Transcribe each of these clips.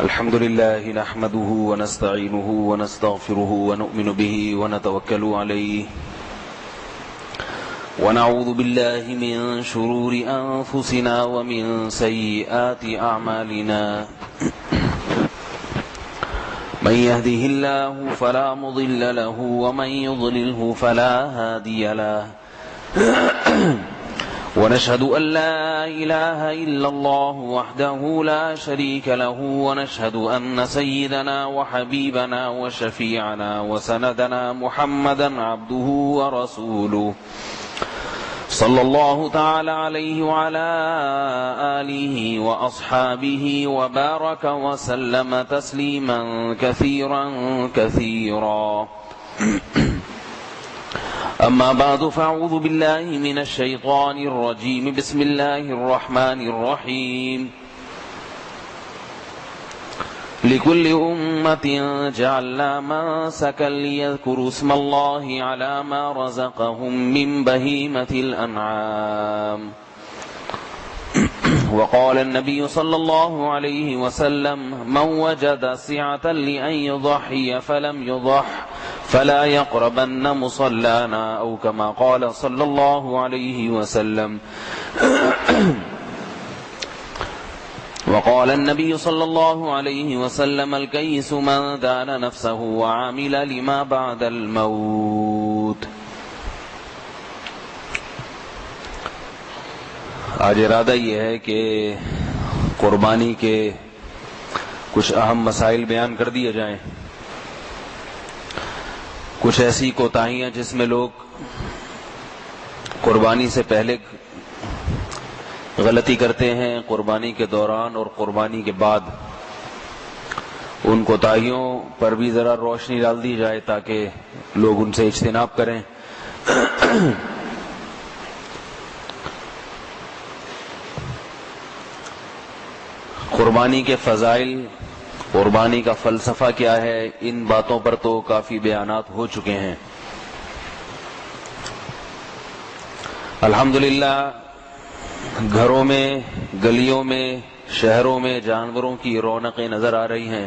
الحمد لله نحمده ونستعينه ونستغفره ونؤمن به ونتوكل عليه ونعوذ بالله من شرور أنفسنا ومن سيئات أعمالنا من يهده الله فلا مضل له ومن يضلله فلا هادي له ونشهد أن لا إله إلا الله وحده لا شريك له ونشهد أن سيدنا وحبيبنا وشفيعنا وسندنا محمدا عبده ورسوله صلى الله تعالى عليه وعلى آله وأصحابه وبارك وسلم تسليما كثيرا كثيرا أما بعد فأعوذ بالله من الشيطان الرجيم بسم الله الرحمن الرحيم لكل أمة جعلنا منسكا ليذكروا اسم الله على ما رزقهم من بهيمة الأنعام وقال النبي صلى الله عليه وسلم من وجد سعة لأن يضحي فلم يضح فلا يقربن مصلانا أو كما قال صلى الله عليه وسلم وقال النبي صلى الله عليه وسلم الكيس من دان نفسه وعمل لما بعد الموت. آج ارادہ یہ ہے کہ قربانی کے کچھ اہم مسائل بیان کر دیے جائیں، کچھ ایسی کوتاہیاں جس میں لوگ قربانی سے پہلے غلطی کرتے ہیں، قربانی کے دوران اور قربانی کے بعد، ان کوتاہیوں پر بھی ذرا روشنی ڈال دی جائے تاکہ لوگ ان سے اجتناب کریں. قربانی کے فضائل، قربانی کا فلسفہ کیا ہے، ان باتوں پر تو کافی بیانات ہو چکے ہیں. الحمدللہ گھروں میں، گلیوں میں، شہروں میں جانوروں کی رونقیں نظر آ رہی ہیں.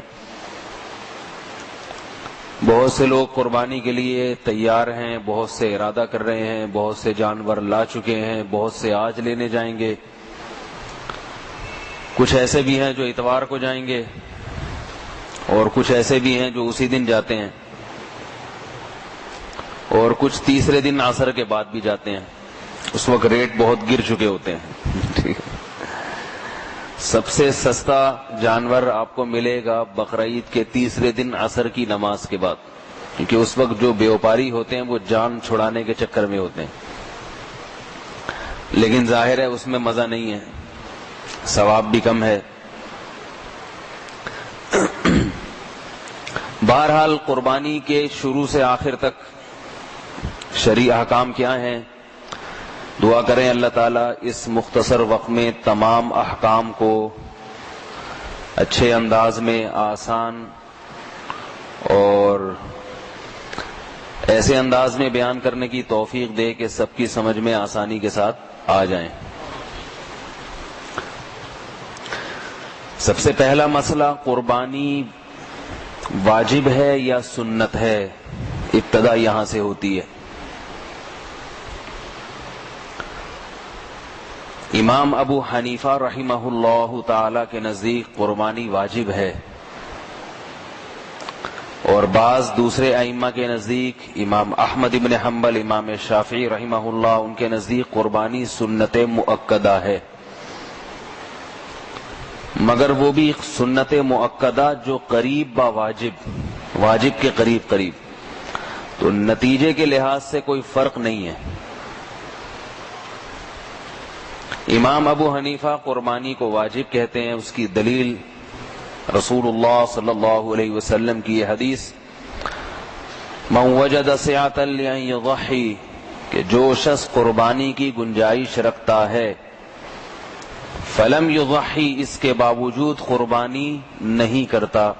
بہت سے لوگ قربانی کے لیے تیار ہیں، بہت سے ارادہ کر رہے ہیں، بہت سے جانور لا چکے ہیں، بہت سے آج لینے جائیں گے، کچھ ایسے بھی ہیں جو اتوار کو جائیں گے اور کچھ ایسے بھی ہیں جو اسی دن جاتے ہیں اور کچھ تیسرے دن عصر کے بعد بھی جاتے ہیں. اس وقت ریٹ بہت گر چکے ہوتے ہیں. سب سے سستا جانور آپ کو ملے گا بقرعید کے تیسرے دن عصر کی نماز کے بعد، کیونکہ اس وقت جو بیوپاری ہوتے ہیں وہ جان چھڑانے کے چکر میں ہوتے ہیں. لیکن ظاہر ہے اس میں مزہ نہیں ہے، ثواب بھی کم ہے. بہرحال قربانی کے شروع سے آخر تک شرعی احکام کیا ہیں؟ دعا کریں اللہ تعالیٰ اس مختصر وقت میں تمام احکام کو اچھے انداز میں، آسان اور ایسے انداز میں بیان کرنے کی توفیق دے کہ سب کی سمجھ میں آسانی کے ساتھ آ جائیں. سب سے پہلا مسئلہ، قربانی واجب ہے یا سنت ہے؟ ابتدا یہاں سے ہوتی ہے. امام ابو حنیفہ رحمہ اللہ تعالی کے نزدیک قربانی واجب ہے، اور بعض دوسرے ائمہ کے نزدیک، امام احمد ابن حنبل، امام شافعی رحمہ اللہ، ان کے نزدیک قربانی سنت مؤکدہ ہے، مگر وہ بھی سنت مؤکدہ جو قریب با واجب، واجب کے قریب قریب، تو نتیجے کے لحاظ سے کوئی فرق نہیں ہے. امام ابو حنیفہ قربانی کو واجب کہتے ہیں. اس کی دلیل رسول اللہ صلی اللہ علیہ وسلم کی یہ حدیث، من وجد سعة لأن يضحي، کہ جو شخص قربانی کی گنجائش رکھتا ہے، فلم یضحی، اس کے باوجود قربانی نہیں کرتا،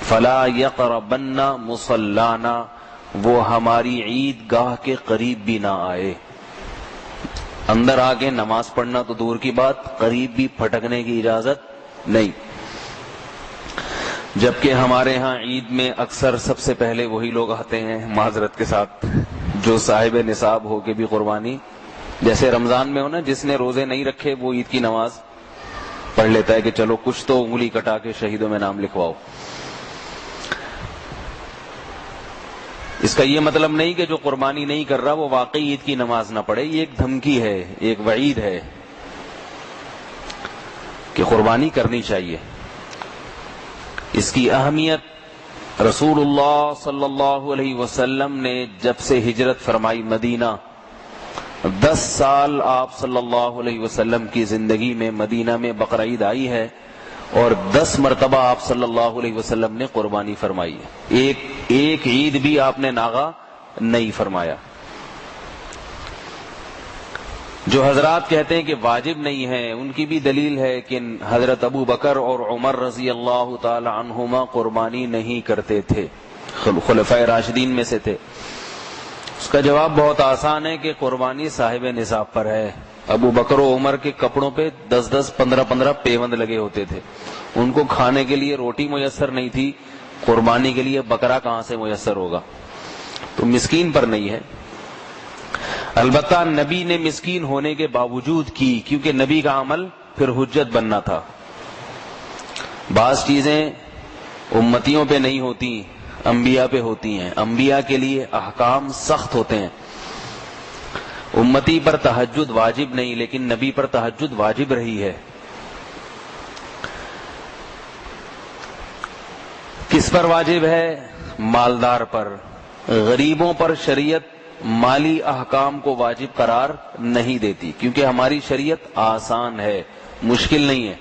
فلا یقربن مصلانا، وہ ہماری عید گاہ کے قریب بھی نہ آئے. اندر آگے نماز پڑھنا تو دور کی بات، قریب بھی پھٹکنے کی اجازت نہیں. جبکہ ہمارے ہاں عید میں اکثر سب سے پہلے وہی لوگ آتے ہیں معذرت کے ساتھ جو صاحب نصاب ہو کے بھی قربانی، جیسے رمضان میں ہو نا، جس نے روزے نہیں رکھے وہ عید کی نماز پڑھ لیتا ہے کہ چلو کچھ تو انگلی کٹا کے شہیدوں میں نام لکھواؤ۔ اس کا یہ مطلب نہیں کہ جو قربانی نہیں کر رہا وہ واقعی عید کی نماز نہ پڑھے، یہ ایک دھمکی ہے، ایک وعید ہے کہ قربانی کرنی چاہیے۔ اس کی اہمیت رسول اللہ صلی اللہ علیہ وسلم نے جب سے ہجرت فرمائی مدینہ، 10 سال آپ صلی اللہ علیہ وسلم کی زندگی میں مدینہ میں بقرعید آئی ہے، اور 10 مرتبہ آپ صلی اللہ علیہ وسلم نے قربانی فرمائی ہے، ایک عید بھی آپ نے ناغہ نہیں فرمایا۔ جو حضرات کہتے ہیں کہ واجب نہیں ہے، ان کی بھی دلیل ہے کہ حضرت ابو بکر اور عمر رضی اللہ تعالی عنہما قربانی نہیں کرتے تھے، خلفائے راشدین میں سے تھے۔ اس کا جواب بہت آسان ہے کہ قربانی صاحب نصاب پر ہے۔ ابو بکر و عمر کے کپڑوں پہ 10 15 پیوند لگے ہوتے تھے، ان کو کھانے کے لیے روٹی میسر نہیں تھی، قربانی کے لیے بکرا کہاں سے میسر ہوگا؟ تو مسکین پر نہیں ہے۔ البتہ نبی نے مسکین ہونے کے باوجود کی، کیونکہ نبی کا عمل پھر حجت بننا تھا۔ بعض چیزیں امتیوں پہ نہیں ہوتی، انبیاء پہ ہوتی ہیں، انبیاء کے لیے احکام سخت ہوتے ہیں۔ امتی پر تہجد واجب نہیں، لیکن نبی پر تہجد واجب رہی ہے۔ کس پر واجب ہے؟ مالدار پر۔ غریبوں پر شریعت مالی احکام کو واجب قرار نہیں دیتی، کیونکہ ہماری شریعت آسان ہے، مشکل نہیں ہے۔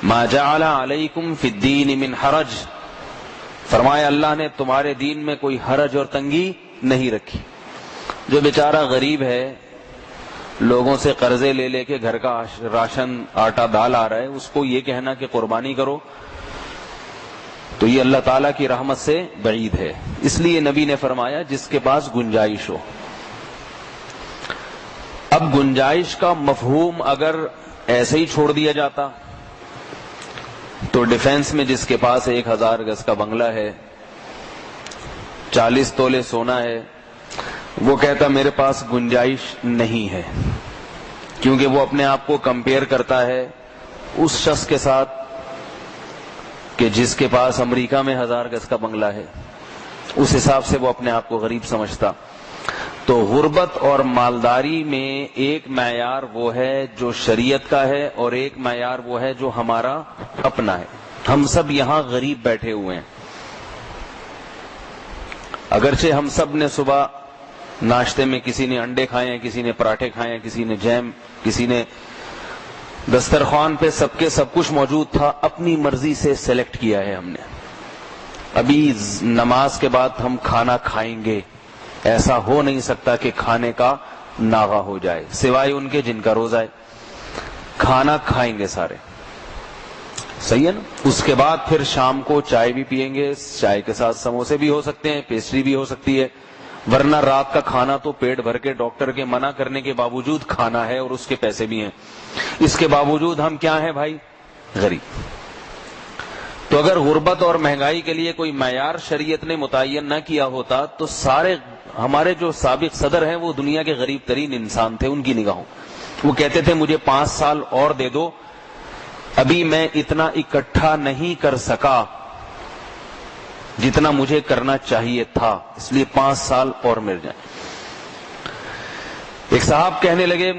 ما جعل علیکم فی الدین من حرج، فرمایا اللہ نے تمہارے دین میں کوئی حرج اور تنگی نہیں رکھی۔ جو بیچارہ غریب ہے، لوگوں سے قرضے لے لے کے گھر کا راشن آٹا دال آ رہا ہے، اس کو یہ کہنا کہ قربانی کرو تو یہ اللہ تعالیٰ کی رحمت سے بعید ہے۔ اس لیے نبی نے فرمایا جس کے پاس گنجائش ہو۔ اب گنجائش کا مفہوم اگر ایسے ہی چھوڑ دیا جاتا تو ڈیفنس میں جس کے پاس 1000 گز کا بنگلہ ہے، 40 تولے سونا ہے، وہ کہتا میرے پاس گنجائش نہیں ہے، کیونکہ وہ اپنے آپ کو کمپیئر کرتا ہے اس شخص کے ساتھ کہ جس کے پاس امریکہ میں 1000 گز کا بنگلہ ہے، اس حساب سے وہ اپنے آپ کو غریب سمجھتا۔ تو غربت اور مالداری میں ایک معیار وہ ہے جو شریعت کا ہے، اور ایک معیار وہ ہے جو ہمارا اپنا ہے۔ ہم سب یہاں غریب بیٹھے ہوئے ہیں، اگرچہ ہم سب نے صبح ناشتے میں کسی نے انڈے کھائے ہیں، کسی نے پراٹھے کھائے ہیں، کسی نے جیم، کسی نے دسترخوان پہ سب کے سب کچھ موجود تھا، اپنی مرضی سے سلیکٹ کیا ہے ہم نے۔ ابھی نماز کے بعد ہم کھانا کھائیں گے، ایسا ہو نہیں سکتا کہ کھانے کا ناغہ ہو جائے، سوائے ان کے جن کا روزہ ہے۔ کھانا کھائیں گے سارے، صحیح ہے نا؟ اس کے بعد پھر شام کو چائے بھی پیئیں گے، چائے کے ساتھ سموسے بھی ہو سکتے ہیں، پیسٹری بھی ہو سکتی ہے، ورنہ رات کا کھانا تو پیٹ بھر کے ڈاکٹر کے منع کرنے کے باوجود کھانا ہے، اور اس کے پیسے بھی ہیں۔ اس کے باوجود ہم کیا ہیں بھائی؟ غریب۔ تو اگر غربت اور مہنگائی کے لیے کوئی معیار شریعت نے متعین نہ کیا ہوتا تو سارے ہمارے جو سابق صدر ہیں وہ دنیا کے غریب ترین انسان تھے ان کی نگاہوں۔ وہ کہتے تھے مجھے 5 سال اور دے دو، ابھی میں اتنا اکٹھا نہیں کر سکا جتنا مجھے کرنا چاہیے تھا، اس لیے 5 سال اور مل جائیں۔ ایک صاحب کہنے لگے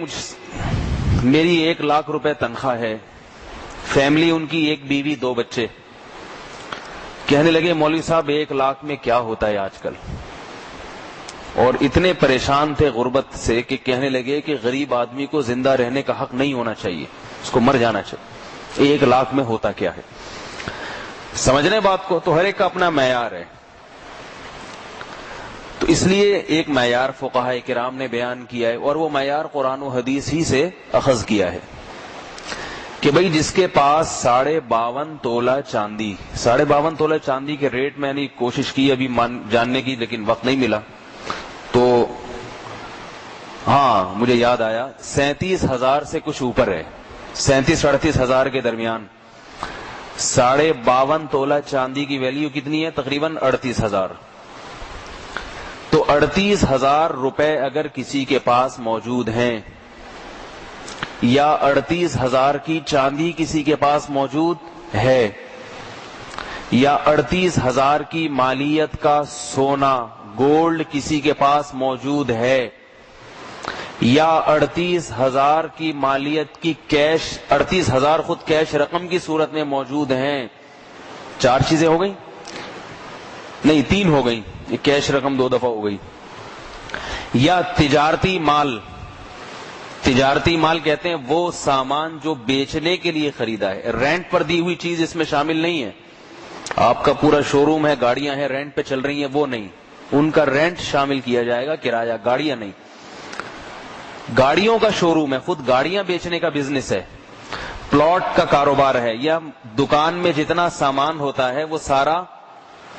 میری 1 لاکھ روپے تنخواہ ہے، فیملی ان کی 1 بیوی 2 بچے۔ کہنے لگے مولوی صاحب 1 لاکھ میں کیا ہوتا ہے آج کل؟ اور اتنے پریشان تھے غربت سے کہ کہنے لگے کہ غریب آدمی کو زندہ رہنے کا حق نہیں ہونا چاہیے، اس کو مر جانا چاہیے۔ 1 لاکھ میں ہوتا کیا ہے؟ سمجھنے بات کو؟ تو ہر ایک کا اپنا معیار ہے۔ تو اس لیے ایک معیار فقہاء کرام نے بیان کیا ہے، اور وہ معیار قرآن و حدیث ہی سے اخذ کیا ہے کہ بھئی جس کے پاس 52.5 تولہ چاندی، 52.5 تولہ چاندی کے ریٹ میں نے کوشش کی ابھی جاننے کی لیکن وقت نہیں ملا، تو ہاں مجھے یاد آیا 37,000 سے کچھ اوپر ہے، 37-38 ہزار کے درمیان 52.5 تولہ چاندی کی ویلیو کتنی ہے؟ تقریباً 38,000. تو 38,000 روپے اگر کسی کے پاس موجود ہیں یا 38,000 کی چاندی کسی کے پاس موجود ہے یا 38,000 کی مالیت کا سونا گولڈ کسی کے پاس موجود ہے یا 38,000 کی مالیت کی کیش 38,000 خود کیش رقم کی صورت میں موجود ہیں. 4 چیزیں ہو گئی؟ نہیں 3 ہو گئی. یہ کیش رقم 2 دفعہ ہو گئی. یا تجارتی مال. تجارتی مال کہتے ہیں وہ سامان جو بیچنے کے لیے خریدا ہے. رینٹ پر دی ہوئی چیز اس میں شامل نہیں ہے. آپ کا پورا شو روم ہے, گاڑیاں ہیں رینٹ پہ چل رہی ہیں, وہ نہیں. ان کا رینٹ شامل کیا جائے گا, کرایہ. گاڑیاں نہیں. گاڑیوں کا شو روم ہے, خود گاڑیاں بیچنے کا بزنس ہے, پلاٹ کا کاروبار ہے, یا دکان میں جتنا سامان ہوتا ہے وہ سارا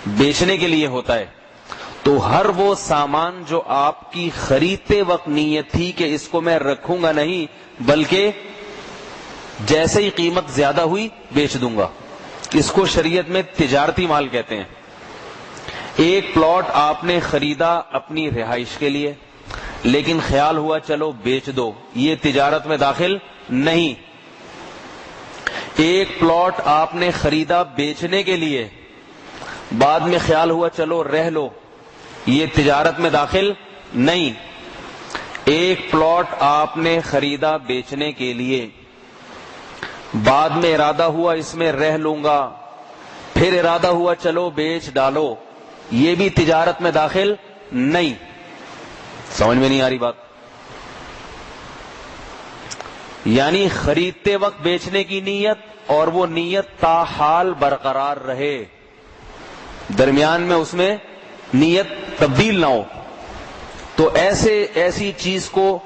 بیچنے کے لیے ہوتا ہے. تو ہر وہ سامان جو آپ کی خریدتے وقت نیت تھی کہ اس کو میں رکھوں گا نہیں بلکہ جیسے ہی قیمت زیادہ ہوئی بیچ دوں گا, اس کو شریعت میں تجارتی مال کہتے ہیں. ایک پلاٹ آپ نے خریدا اپنی رہائش کے لیے لیکن خیال ہوا چلو بیچ دو, یہ تجارت میں داخل نہیں. ایک پلاٹ آپ نے خریدا بیچنے کے لیے, بعد میں خیال ہوا چلو رہ لو, یہ تجارت میں داخل نہیں. ایک پلاٹ آپ نے خریدا بیچنے کے لیے, بعد میں ارادہ ہوا اس میں رہ لوں گا, پھر ارادہ ہوا چلو بیچ ڈالو, یہ بھی تجارت میں داخل نہیں. سمجھ میں نہیں آ رہی بات؟ یعنی خریدتے وقت بیچنے کی نیت اور وہ نیت تاحال برقرار رہے, درمیان میں اس میں نیت تبدیل نہ ہو, تو ایسی چیز کو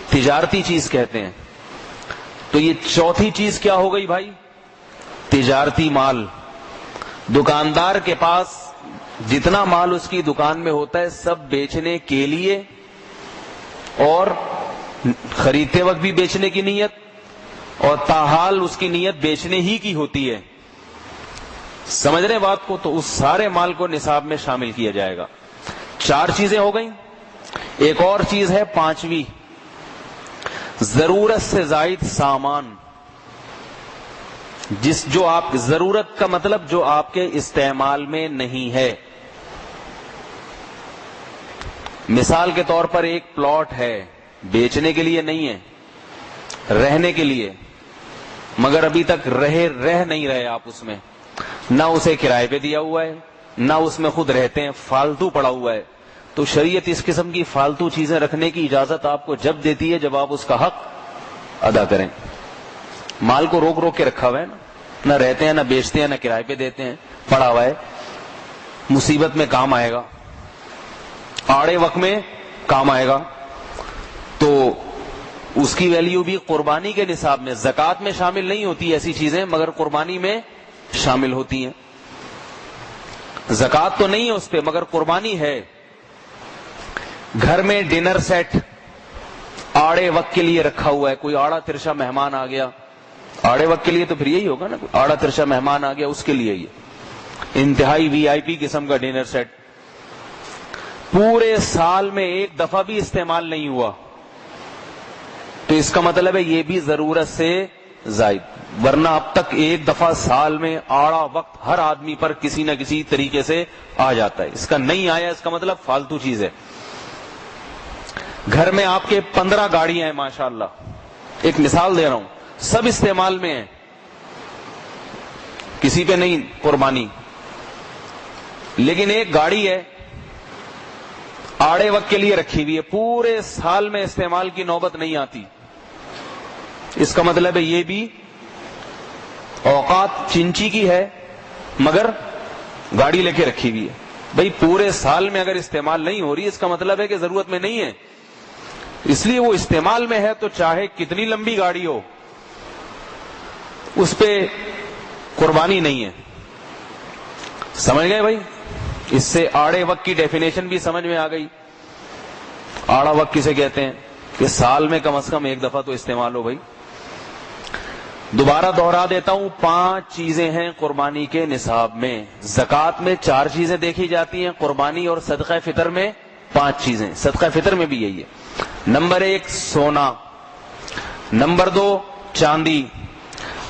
تجارتی چیز کہتے ہیں. تو یہ چوتھی چیز کیا ہو گئی بھائی؟ تجارتی مال. دکاندار کے پاس جتنا مال اس کی دکان میں ہوتا ہے سب بیچنے کے لیے اور خریدتے وقت بھی بیچنے کی نیت, اور تاحال اس کی نیت بیچنے ہی کی ہوتی ہے. سمجھ رہے بات کو؟ تو اس سارے مال کو نصاب میں شامل کیا جائے گا. 4 چیزیں ہو گئیں. ایک اور چیز ہے 5ویں, ضرورت سے زائد سامان. جو آپ ضرورت کا مطلب جو آپ کے استعمال میں نہیں ہے. مثال کے طور پر ایک پلاٹ ہے, بیچنے کے لیے نہیں ہے, رہنے کے لیے, مگر ابھی تک رہ نہیں رہے آپ اس میں, نہ اسے کرائے پہ دیا ہوا ہے نہ اس میں خود رہتے ہیں, فالتو پڑا ہوا ہے. تو شریعت اس قسم کی فالتو چیزیں رکھنے کی اجازت آپ کو جب دیتی ہے جب آپ اس کا حق ادا کریں. مال کو روک روک کے رکھا ہوا ہے نا, نہ رہتے ہیں نہ بیچتے ہیں نہ کرائے پہ دیتے ہیں, پڑا ہوا ہے, مصیبت میں کام آئے گا, آڑے وقت میں کام آئے گا, تو اس کی ویلیو بھی قربانی کے نصاب میں, زکوٰۃ میں شامل نہیں ہوتی ایسی چیزیں مگر قربانی میں شامل ہوتی ہیں. زکوٰۃ تو نہیں ہے اس پہ مگر قربانی ہے. گھر میں ڈنر سیٹ آڑے وقت کے لیے رکھا ہوا ہے, کوئی آڑا ترشا مہمان آ گیا, آڑے وقت کے لیے تو پھر یہی ہوگا نا, آڑا ترشا مہمان آ گیا اس کے لیے یہ انتہائی VIP قسم کا ڈنر سیٹ, پورے سال میں ایک دفعہ بھی استعمال نہیں ہوا, تو اس کا مطلب ہے یہ بھی ضرورت سے زائد. ورنہ اب تک ایک دفعہ سال میں آڑا وقت ہر آدمی پر کسی نہ کسی طریقے سے آ جاتا ہے. اس کا نہیں آیا اس کا مطلب فالتو چیز ہے. گھر میں آپ کے 15 گاڑیاں ہیں ماشاءاللہ, ایک مثال دے رہا ہوں, سب استعمال میں ہیں, کسی پہ نہیں قربانی, لیکن ایک گاڑی ہے آڑے وقت کے لیے رکھی ہوئی ہے, پورے سال میں استعمال کی نوبت نہیں آتی. اس کا مطلب ہے یہ بھی اوقات چنچی کی ہے مگر گاڑی لے کے رکھی ہوئی ہے. بھئی پورے سال میں اگر استعمال نہیں ہو رہی اس کا مطلب ہے کہ ضرورت میں نہیں ہے, اس لیے وہ استعمال میں ہے تو چاہے کتنی لمبی گاڑی ہو اس پہ قربانی نہیں ہے. سمجھ گئے بھائی؟ اس سے آڑے وقت کی ڈیفینیشن بھی سمجھ میں آ گئی. آڑا وقت کسے کہتے ہیں کہ سال میں کم از کم ایک دفعہ تو استعمال ہو. بھائی دوبارہ دوہرا دیتا ہوں، 5 چیزیں ہیں قربانی کے نصاب میں. زکوٰۃ میں 4 چیزیں دیکھی جاتی ہیں، قربانی اور صدقہ فطر میں 5 چیزیں. صدقہ فطر میں بھی یہی ہے. نمبر 1 سونا، نمبر 2 چاندی،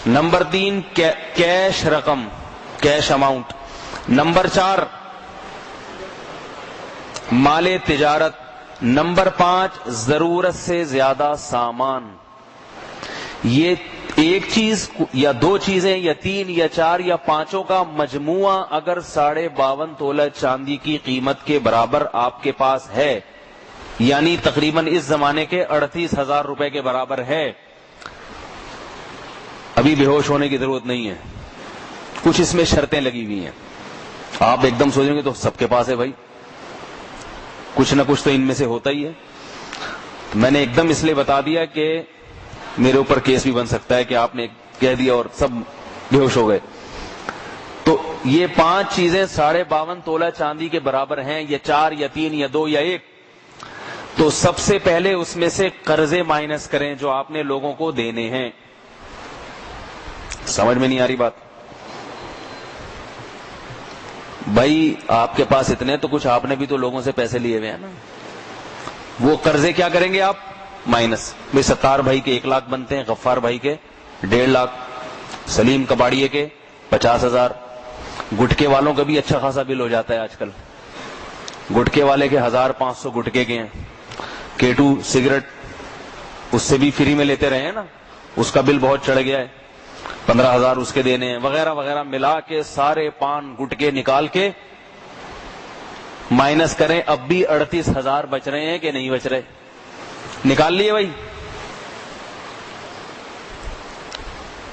نمبر 3 کیش رقم، کیش اماؤنٹ، نمبر 4 مال تجارت، نمبر 5 ضرورت سے زیادہ سامان. یہ ایک چیز یا 2 چیزیں یا 3 یا 4 یا 5 کا مجموعہ اگر 52.5 تولہ چاندی کی قیمت کے برابر آپ کے پاس ہے، یعنی تقریباً اس زمانے کے 38,000 روپے کے برابر ہے، ابھی بے ہوش ہونے کی ضرورت نہیں ہے. کچھ اس میں شرطیں لگی ہوئی ہیں. آپ ایک دم سوچیں گے تو سب کے پاس ہے بھائی، کچھ نہ کچھ تو ان میں سے ہوتا ہی ہے. میں نے ایک دم اس لیے بتا دیا کہ میرے اوپر کیس بھی بن سکتا ہے کہ آپ نے کہہ دیا اور سب بے ہوش ہو گئے. تو یہ 5 چیزیں 52.5 تولہ چاندی کے برابر ہیں، یا 4 یا 3 یا 2 یا 1. تو سب سے پہلے اس میں سے قرضے مائنس کریں جو آپ نے لوگوں کو دینے ہیں. سمجھ میں نہیں آ رہی بات؟ بھائی آپ کے پاس اتنے تو کچھ آپ نے بھی تو لوگوں سے پیسے لیے ہوئے ہیں نا. وہ قرضے کیا کریں گے آپ؟ مائنس. بھائی 70 بھائی کے 1 لاکھ بنتے ہیں، غفار بھائی کے 1.5 لاکھ، سلیم کباڑیے کے 50,000. گٹکے والوں کا بھی اچھا خاصا بل ہو جاتا ہے آج کل. گٹکے والے کے 1,500 گٹکے کے ہیں. کیٹو سگریٹ اس سے بھی فری میں لیتے رہے ہیں نا، اس کا بل بہت چڑھ گیا ہے، 15,000 اس کے دینے ہیں، وغیرہ وغیرہ. ملا کے سارے پان گٹکے نکال کے مائنس کریں، اب بھی 38,000 بچ رہے ہیں کہ نہیں بچ رہے؟ نکال لیے بھائی؟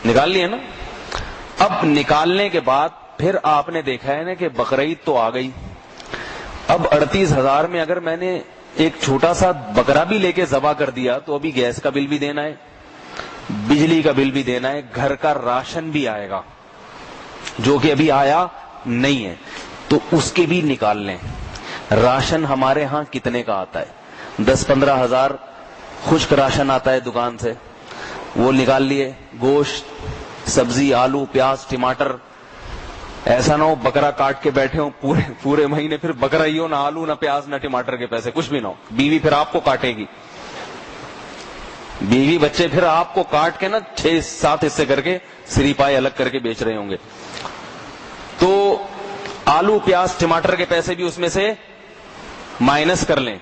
نکال لیے نا. اب نکالنے کے بعد پھر آپ نے دیکھا ہے نا کہ بقرعید تو آ گئی. اب 38,000 میں اگر میں نے ایک چھوٹا سا بکرا بھی لے کے ذبح کر دیا تو ابھی گیس کا بل بھی دینا ہے، بجلی کا بل بھی دینا ہے، گھر کا راشن بھی آئے گا جو کہ ابھی آیا نہیں ہے، تو اس کے بھی نکال لیں. راشن ہمارے ہاں کتنے کا آتا ہے؟ 10-15 ہزار خشک راشن آتا ہے دکان سے، وہ نکال لیے. گوشت، سبزی، آلو، پیاز، ٹماٹر. ایسا نہ ہو بکرا کاٹ کے بیٹھے ہوں پورے مہینے، پھر بکرا ہی ہو، نہ آلو نہ پیاز نہ ٹماٹر کے پیسے، کچھ بھی نہ ہو. بیوی پھر آپ کو کاٹے گی، بیوی بچے پھر آپ کو کاٹ کے نا 6-7 حصے کر کے سری پائے الگ کر کے بیچ رہے ہوں گے. تو آلو پیاز ٹماٹر کے پیسے بھی اس میں سے مائنس کر لیں.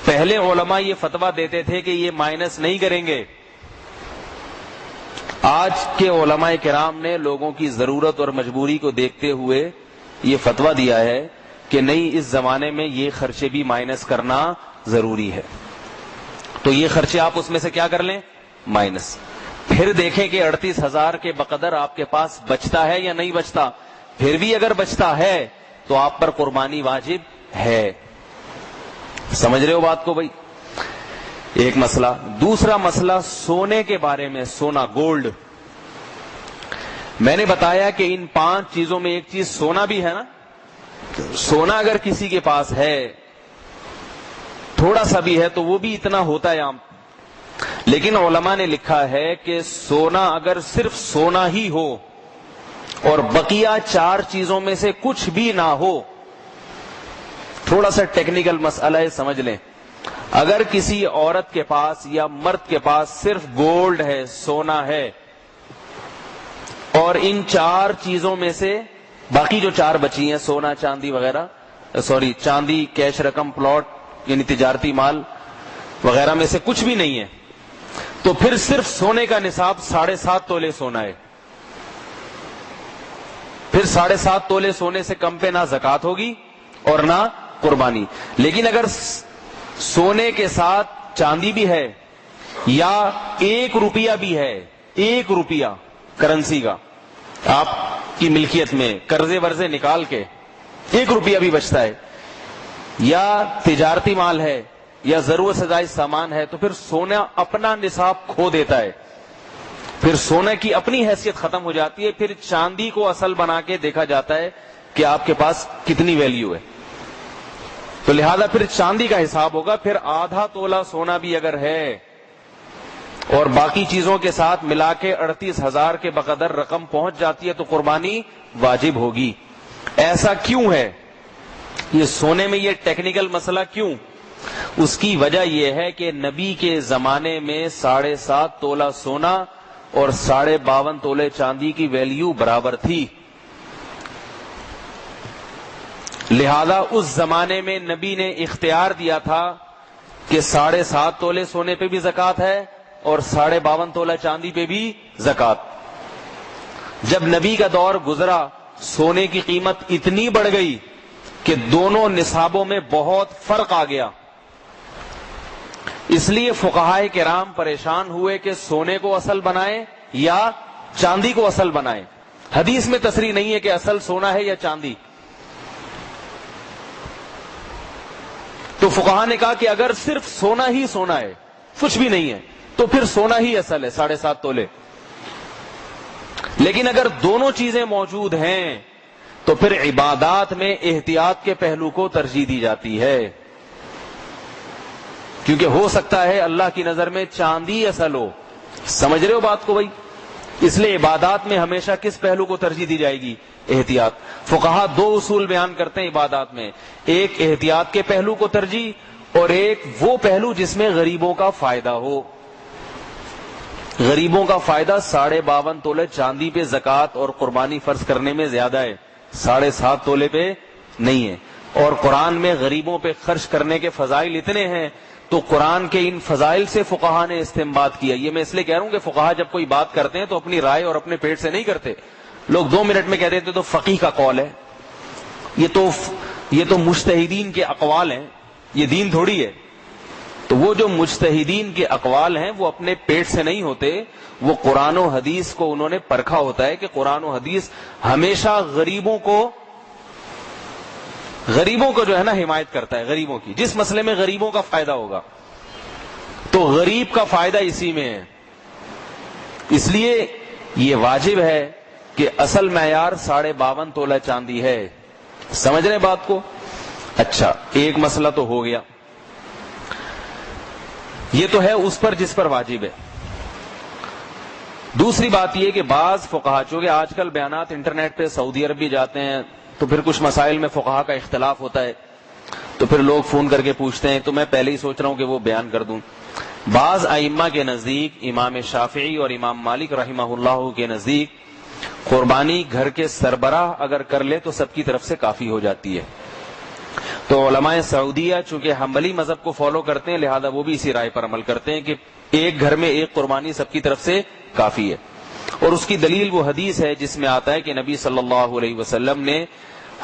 پہلے علماء یہ فتویٰ دیتے تھے کہ یہ مائنس نہیں کریں گے. آج کے علماء کرام نے لوگوں کی ضرورت اور مجبوری کو دیکھتے ہوئے یہ فتویٰ دیا ہے کہ نہیں، اس زمانے میں یہ خرچے بھی مائنس کرنا ضروری ہے. تو یہ خرچے آپ اس میں سے کیا کر لیں؟ مائنس. پھر دیکھیں کہ 38,000 کے بقدر آپ کے پاس بچتا ہے یا نہیں بچتا. پھر بھی اگر بچتا ہے تو آپ پر قربانی واجب ہے. سمجھ رہے ہو بات کو بھائی؟ ایک مسئلہ. دوسرا مسئلہ سونے کے بارے میں. سونا، گولڈ. میں نے بتایا کہ ان 5 چیزوں میں ایک چیز سونا بھی ہے نا. سونا اگر کسی کے پاس ہے، تھوڑا سا بھی ہے، تو وہ بھی اتنا ہوتا ہے عام. لیکن علماء نے لکھا ہے کہ سونا اگر صرف سونا ہی ہو اور بقیہ 4 چیزوں میں سے کچھ بھی نہ ہو، تھوڑا سا ٹیکنیکل مسئلہ ہے، سمجھ لیں. اگر کسی عورت کے پاس یا مرد کے پاس صرف گولڈ ہے، سونا ہے، اور ان 4 چیزوں میں سے باقی جو 4 بچی ہیں، سونا چاندی وغیرہ، چاندی، کیش رقم، پلاٹ یعنی تجارتی مال وغیرہ میں سے کچھ بھی نہیں ہے، تو پھر صرف سونے کا نصاب 7.5 تولے سونا ہے. پھر 7.5 تولے سونے سے کم پہ نہ زکوٰۃ ہوگی اور نہ قربانی. لیکن اگر سونے کے ساتھ چاندی بھی ہے یا 1 روپیہ بھی ہے، 1 روپیہ کرنسی کا آپ کی ملکیت میں قرضے ورزے نکال کے 1 روپیہ بھی بچتا ہے، یا تجارتی مال ہے یا ضرورت سے زائد سامان ہے، تو پھر سونا اپنا نصاب کھو دیتا ہے. پھر سونے کی اپنی حیثیت ختم ہو جاتی ہے. پھر چاندی کو اصل بنا کے دیکھا جاتا ہے کہ آپ کے پاس کتنی ویلیو ہے. تو لہذا پھر چاندی کا حساب ہوگا. پھر آدھا تولہ سونا بھی اگر ہے، اور باقی چیزوں کے ساتھ ملا کے 38,000 کے بقدر رقم پہنچ جاتی ہے تو قربانی واجب ہوگی. ایسا کیوں ہے؟ یہ سونے میں یہ ٹیکنیکل مسئلہ کیوں؟ اس کی وجہ یہ ہے کہ نبی کے زمانے میں 7.5 تولہ سونا اور 52.5 تولے چاندی کی ویلیو برابر تھی. لہذا اس زمانے میں نبی نے اختیار دیا تھا کہ 7.5 تولے سونے پہ بھی زکوٰۃ ہے اور 52.5 تولہ چاندی پہ بھی زکوٰۃ. جب نبی کا دور گزرا سونے کی قیمت اتنی بڑھ گئی کہ دونوں نصابوں میں بہت فرق آ گیا. اس لیے فقہائے کرام پریشان ہوئے کہ سونے کو اصل بنائیں یا چاندی کو اصل بنائیں. حدیث میں تصریح نہیں ہے کہ اصل سونا ہے یا چاندی. تو فقہا نے کہا کہ اگر صرف سونا ہی سونا ہے, کچھ بھی نہیں ہے, تو پھر سونا ہی اصل ہے 7.5 تولے. لیکن اگر دونوں چیزیں موجود ہیں تو پھر عبادات میں احتیاط کے پہلو کو ترجیح دی جاتی ہے, کیونکہ ہو سکتا ہے اللہ کی نظر میں چاندی اصل ہو. سمجھ رہے ہو بات کو بھائی؟ اس لیے عبادات میں ہمیشہ کس پہلو کو ترجیح دی جائے گی؟ احتیاط. فقہا 2 اصول بیان کرتے ہیں عبادات میں, ایک احتیاط کے پہلو کو ترجیح اور ایک وہ پہلو جس میں غریبوں کا فائدہ ہو. غریبوں کا فائدہ 52.5 تولے چاندی پہ زکوٰۃ اور قربانی فرض کرنے میں زیادہ ہے, 7.5 تولے پہ نہیں ہے. اور قرآن میں غریبوں پہ خرچ کرنے کے فضائل اتنے ہیں, تو قرآن کے ان فضائل سے فقہا نے استنباط کیا. یہ میں اس لیے کہہ رہا ہوں کہ فقہا جب کوئی بات کرتے ہیں تو اپنی رائے اور اپنے پیٹ سے نہیں کرتے. لوگ 2 منٹ میں کہہ دیتے تو فقیہ کا قول ہے, یہ تو مجتہدین کے اقوال ہیں, یہ دین تھوڑی ہے. تو وہ جو مجتہدین کے اقوال ہیں وہ اپنے پیٹ سے نہیں ہوتے, وہ قرآن و حدیث کو انہوں نے پرکھا ہوتا ہے کہ قرآن و حدیث ہمیشہ غریبوں کو جو ہے نا حمایت کرتا ہے. غریبوں کی جس مسئلے میں غریبوں کا فائدہ ہوگا تو غریب کا فائدہ اسی میں ہے. اس لیے یہ واجب ہے کہ اصل معیار 52.5 تولہ چاندی ہے. سمجھ رہے بات کو؟ اچھا, ایک مسئلہ تو ہو گیا. یہ تو ہے اس پر جس پر واجب ہے. دوسری بات یہ کہ بعض فقہا, چونکہ آج کل بیانات انٹرنیٹ پہ سعودی عرب بھی جاتے ہیں تو پھر کچھ مسائل میں فقہا کا اختلاف ہوتا ہے, تو پھر لوگ فون کر کے پوچھتے ہیں, تو میں پہلے ہی سوچ رہا ہوں کہ وہ بیان کر دوں. بعض ائمہ کے نزدیک, امام شافعی اور امام مالک رحمہ اللہ کے نزدیک, قربانی گھر کے سربراہ اگر کر لے تو سب کی طرف سے کافی ہو جاتی ہے. تو علماء سعودیہ چونکہ حنبلی مذہب کو فالو کرتے ہیں لہذا وہ بھی اسی رائے پر عمل کرتے ہیں کہ ایک گھر میں ایک قربانی سب کی طرف سے کافی ہے. اور اس کی دلیل وہ حدیث ہے جس میں آتا ہے کہ نبی صلی اللہ علیہ وسلم نے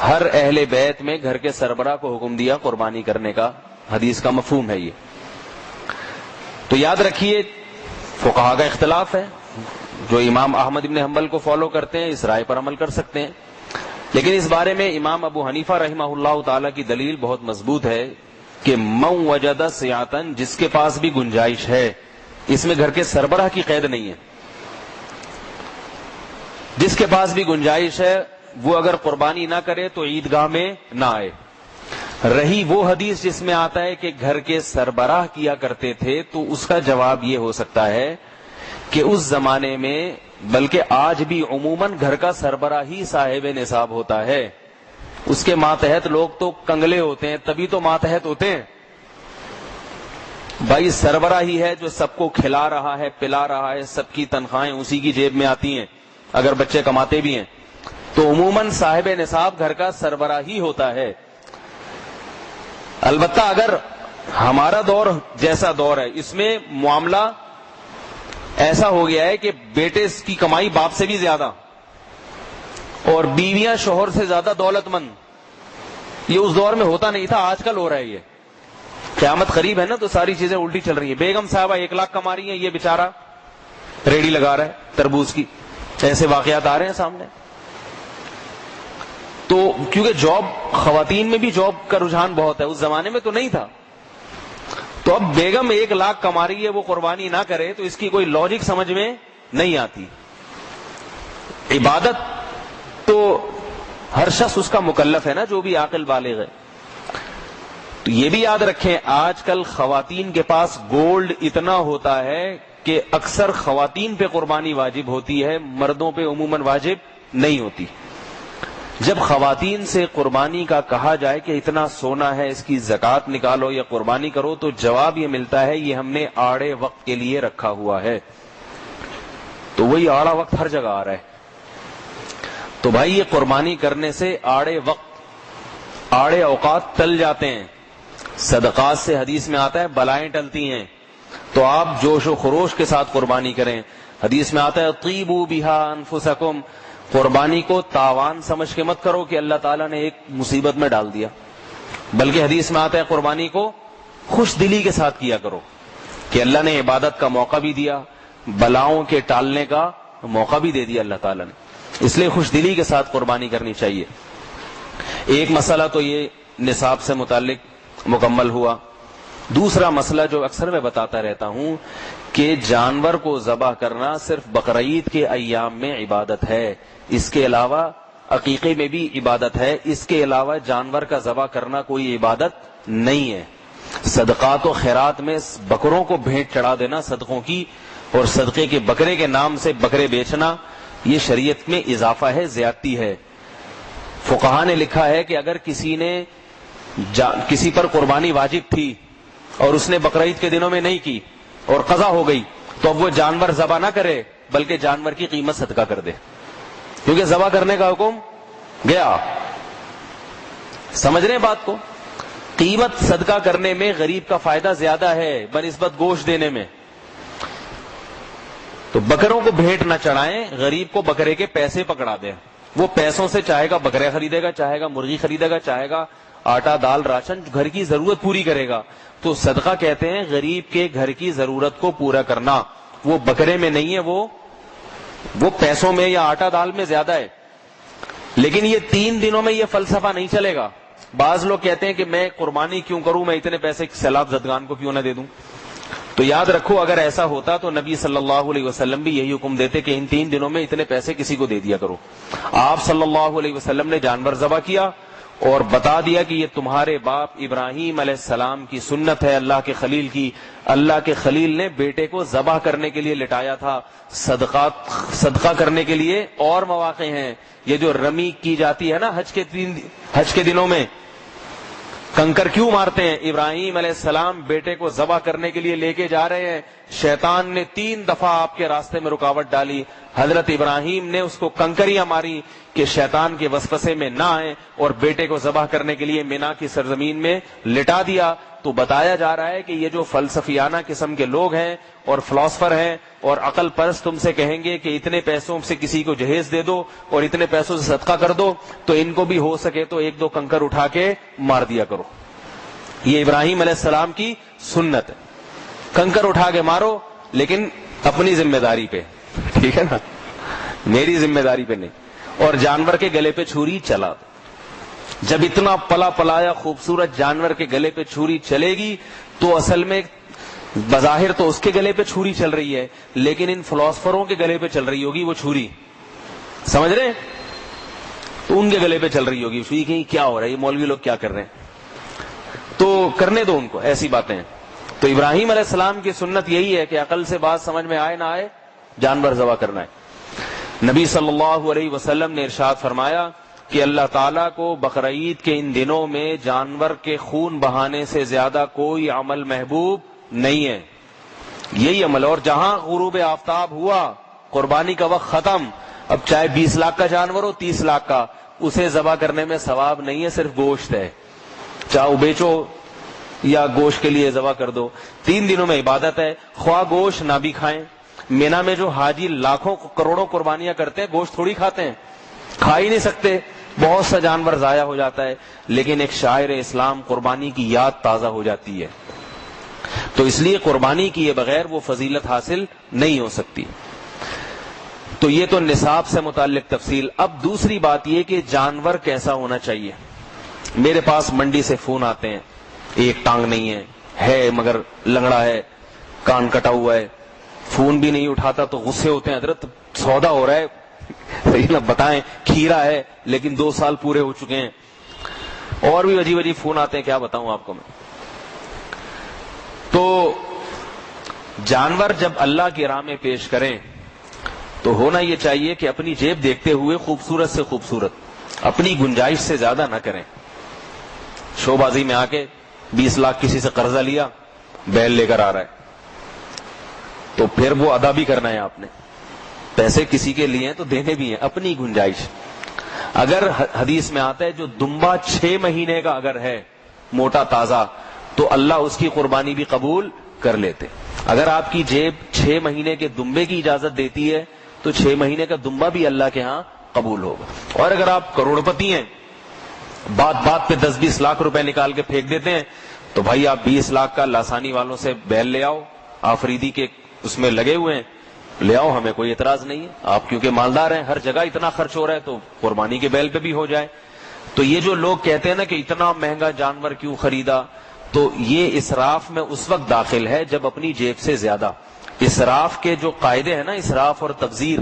ہر اہل بیت میں گھر کے سربراہ کو حکم دیا قربانی کرنے کا. حدیث کا مفہوم ہے یہ. تو یاد رکھیے فقہا کا اختلاف ہے, جو امام احمد بن حنبل کو فالو کرتے ہیں اس رائے پر عمل کر سکتے ہیں, لیکن اس بارے میں امام ابو حنیفہ رحمہ اللہ تعالی کی دلیل بہت مضبوط ہے کہ من وجد سعۃ, جس کے پاس بھی گنجائش ہے. اس میں گھر کے سربراہ کی قید نہیں ہے, جس کے پاس بھی گنجائش ہے وہ اگر قربانی نہ کرے تو عیدگاہ میں نہ آئے. رہی وہ حدیث جس میں آتا ہے کہ گھر کے سربراہ کیا کرتے تھے, تو اس کا جواب یہ ہو سکتا ہے کہ اس زمانے میں, بلکہ آج بھی عموماً گھر کا سربراہ ہی صاحب نصاب ہوتا ہے. اس کے ماتحت لوگ تو کنگلے ہوتے ہیں, تبھی تو ماتحت ہوتے ہیں. بھائی سربراہ ہی ہے جو سب کو کھلا رہا ہے, پلا رہا ہے, سب کی تنخواہیں اسی کی جیب میں آتی ہیں, اگر بچے کماتے بھی ہیں تو عموماً صاحب نصاب گھر کا سربراہ ہی ہوتا ہے. البتہ اگر ہمارا دور جیسا دور ہے, اس میں معاملہ ایسا ہو گیا ہے کہ بیٹے کی کمائی باپ سے بھی زیادہ اور بیویاں شوہر سے زیادہ دولت مند. یہ اس دور میں ہوتا نہیں تھا, آج کل ہو رہا ہے. یہ قیامت قریب ہے نا تو ساری چیزیں الٹی چل رہی ہیں. بیگم صاحبہ 1 لاکھ کما رہی ہیں, یہ بیچارہ ریڑی لگا رہا ہے تربوز کی. ایسے واقعات آ رہے ہیں سامنے. تو کیونکہ جاب, خواتین میں بھی جاب کا رجحان بہت ہے, اس زمانے میں تو نہیں تھا. تو اب بیگم 1 لاکھ کما رہی ہے, وہ قربانی نہ کرے تو اس کی کوئی لاجک سمجھ میں نہیں آتی. عبادت تو ہر شخص اس کا مکلف ہے نا, جو بھی عاقل بالغ ہے. تو یہ بھی یاد رکھیں, آج کل خواتین کے پاس گولڈ اتنا ہوتا ہے کہ اکثر خواتین پہ قربانی واجب ہوتی ہے، مردوں پہ عموماً واجب نہیں ہوتی۔ جب خواتین سے قربانی کا کہا جائے کہ اتنا سونا ہے، اس کی زکوٰۃ نکالو یا قربانی کرو، تو جواب یہ ملتا ہے یہ ہم نے آڑے وقت کے لیے رکھا ہوا ہے۔ تو وہی آڑا وقت ہر جگہ آ رہا ہے۔ تو بھائی یہ قربانی کرنے سے آڑے وقت، آڑے اوقات ٹل جاتے ہیں۔ صدقات سے حدیث میں آتا ہے بلائیں ٹلتی ہیں، تو آپ جوش و خروش کے ساتھ قربانی کریں۔ حدیث میں آتا ہے طیبوا بہا انفسکم، قربانی کو تاوان سمجھ کے مت کرو کہ اللہ تعالیٰ نے ایک مصیبت میں ڈال دیا، بلکہ حدیث میں آتا ہے قربانی کو خوش دلی کے ساتھ کیا کرو کہ اللہ نے عبادت کا موقع بھی دیا، بلاؤں کے ٹالنے کا موقع بھی دے دیا اللہ تعالیٰ نے، اس لیے خوش دلی کے ساتھ قربانی کرنی چاہیے۔ ایک مسئلہ تو یہ نصاب سے متعلق مکمل ہوا۔ دوسرا مسئلہ جو اکثر میں بتاتا رہتا ہوں کہ جانور کو ذبح کرنا صرف بقرعید کے ایام میں عبادت ہے، اس کے علاوہ عقیقے میں بھی عبادت ہے، اس کے علاوہ جانور کا ذبح کرنا کوئی عبادت نہیں ہے۔ صدقات و خیرات میں بکروں کو بھیٹ چڑھا دینا صدقوں کی، اور صدقے کے بکرے کے نام سے بکرے بیچنا، یہ شریعت میں اضافہ ہے، زیادتی ہے۔ فقہا نے لکھا ہے کہ اگر کسی پر قربانی واجب تھی اور اس نے بقرعید کے دنوں میں نہیں کی اور قضا ہو گئی، تو اب وہ جانور ذبح نہ کرے بلکہ جانور کی قیمت صدقہ کر دے، کیونکہ ذبح کرنے کا حکم گیا۔ سمجھ رہے ہیں بات کو؟ قیمت صدقہ کرنے میں غریب کا فائدہ زیادہ ہے بنسبت گوشت دینے میں۔ تو بکروں کو بھیٹ نہ چڑھائیں، غریب کو بکرے کے پیسے پکڑا دیں، وہ پیسوں سے چاہے گا بکرے خریدے گا، چاہے گا مرغی خریدے گا، چاہے گا آٹا دال راشن گھر کی ضرورت پوری کرے گا۔ تو صدقہ کہتے ہیں غریب کے گھر کی ضرورت کو پورا کرنا، وہ بکرے میں نہیں ہے، وہ پیسوں میں یا آٹا دال میں زیادہ ہے۔ لیکن یہ 3 دنوں میں یہ فلسفہ نہیں چلے گا۔ بعض لوگ کہتے ہیں کہ میں قربانی کیوں کروں، میں اتنے پیسے سیلاب زدگان کو کیوں نہ دے دوں۔ تو یاد رکھو اگر ایسا ہوتا تو نبی صلی اللہ علیہ وسلم بھی یہی حکم دیتے کہ ان 3 دنوں میں اتنے پیسے کسی کو دے دیا کرو۔ آپ صلی اللہ علیہ وسلم نے جانور ذبح کیا اور بتا دیا کہ یہ تمہارے باپ ابراہیم علیہ السلام کی سنت ہے، اللہ کے خلیل کی۔ اللہ کے خلیل نے بیٹے کو ذبح کرنے کے لیے لٹایا تھا، صدقہ کرنے کے لیے اور مواقع ہیں۔ یہ جو رمی کی جاتی ہے نا حج کے دنوں میں، کنکر کیوں مارتے ہیں؟ ابراہیم علیہ السلام بیٹے کو ذبح کرنے کے لیے لے کے جا رہے ہیں، شیطان نے 3 دفعہ آپ کے راستے میں رکاوٹ ڈالی، حضرت ابراہیم نے اس کو کنکریاں ماری کہ شیطان کے وسوسے میں نہ آئے، اور بیٹے کو ذبح کرنے کے لیے مینا کی سرزمین میں لٹا دیا۔ تو بتایا جا رہا ہے کہ یہ جو فلسفیانہ قسم کے لوگ ہیں اور فلاسفر ہیں اور عقل پرست تم سے کہیں گے کہ اتنے پیسوں سے کسی کو جہیز دے دو اور اتنے پیسوں سے صدقہ کر دو، تو ان کو بھی ہو سکے تو 1-2 کنکر اٹھا کے مار دیا کرو۔ یہ ابراہیم علیہ السلام کی سنت ہے، کنکر اٹھا کے مارو لیکن اپنی ذمہ داری پہ، ٹھیک ہے نا، میری ذمہ داری پہ نہیں۔ اور جانور کے گلے پہ چھری چلا دو۔ جب اتنا پلا پلایا خوبصورت جانور کے گلے پہ چھری چلے گی تو اصل میں بظاہر تو اس کے گلے پہ چھری چل رہی ہے، لیکن ان فلاسفروں کے گلے پہ چل رہی ہوگی وہ چھری، سمجھ رہے ہیں؟ تو ان کے گلے پہ چل رہی ہوگی چھری کہ کیا ہو رہا ہے، یہ مولوی لوگ کیا کر رہے ہیں۔ تو کرنے دو ان کو، ایسی باتیں ہیں۔ تو ابراہیم علیہ السلام کی سنت یہی ہے کہ عقل سے بات سمجھ میں آئے نہ آئے جانور ذبح کرنا ہے۔ نبی صلی اللہ علیہ وسلم نے ارشاد فرمایا کہ اللہ تعالیٰ کو بقرعید کے ان دنوں میں جانور کے خون بہانے سے زیادہ کوئی عمل محبوب نہیں ہے، یہی عمل۔ اور جہاں غروب آفتاب ہوا قربانی کا وقت ختم، اب چاہے 20 لاکھ کا جانور ہو 30 لاکھ کا، اسے ذبح کرنے میں ثواب نہیں ہے، صرف گوشت ہے، چاہے بیچو یا گوشت کے لیے ذبح کر دو۔ 3 دنوں میں عبادت ہے، خواہ گوشت نہ بھی کھائیں۔ مینا میں جو حاجی لاکھوں کروڑوں قربانیاں کرتے ہیں گوشت تھوڑی کھاتے ہیں، کھا ہی نہیں سکتے، بہت سا جانور ضائع ہو جاتا ہے، لیکن ایک شاعر اسلام قربانی کی یاد تازہ ہو جاتی ہے۔ تو اس لیے قربانی کیے بغیر وہ فضیلت حاصل نہیں ہو سکتی۔ تو یہ تو نصاب سے متعلق تفصیل۔ اب دوسری بات یہ کہ جانور کیسا ہونا چاہیے۔ میرے پاس منڈی سے فون آتے ہیں، ایک ٹانگ نہیں ہے مگر لنگڑا ہے، کان کٹا ہوا ہے، فون بھی نہیں اٹھاتا تو غصے ہوتے ہیں، حضرت سودا ہو رہا ہے، صحیح نہ بتائیں، کھیرا ہے لیکن 2 سال پورے ہو چکے ہیں، اور بھی عجیب عجیب فون آتے ہیں، کیا بتاؤں آپ کو میں۔ تو جانور جب اللہ کی راہ میں پیش کریں تو ہونا یہ چاہیے کہ اپنی جیب دیکھتے ہوئے خوبصورت سے خوبصورت، اپنی گنجائش سے زیادہ نہ کریں۔ شو بازی میں آ کے 20 لاکھ کسی سے قرضہ لیا، بیل لے کر آ رہا ہے، تو پھر وہ ادا بھی کرنا ہے آپ نے۔ پیسے کسی کے لیے ہیں تو دینے بھی ہیں، اپنی گنجائش۔ اگر حدیث میں آتا ہے جو دمبا 6 مہینے کا اگر ہے موٹا تازہ، تو اللہ اس کی قربانی بھی قبول کر لیتے۔ اگر آپ کی جیب 6 مہینے کے دمبے کی اجازت دیتی ہے تو 6 مہینے کا دمبا بھی اللہ کے ہاں قبول ہوگا۔ اور اگر آپ کروڑپتی ہیں، بات بات پہ 10-20 لاکھ روپے نکال کے پھینک دیتے ہیں، تو بھائی آپ 20 لاکھ کا لاسانی والوں سے بیل لے آؤ، آفریدی کے اس میں لگے ہوئے ہیں، لے آؤ، ہمیں کوئی اعتراض نہیں ہے۔ آپ کیونکہ مالدار ہیں، ہر جگہ اتنا خرچ ہو رہا ہے تو قربانی کے بیل پہ بھی ہو جائے۔ تو یہ جو لوگ کہتے ہیں نا کہ اتنا مہنگا جانور کیوں خریدا، تو یہ اسراف میں اس وقت داخل ہے جب اپنی جیب سے زیادہ۔ اسراف کے جو قاعدے ہیں نا، اسراف اور تبذیر،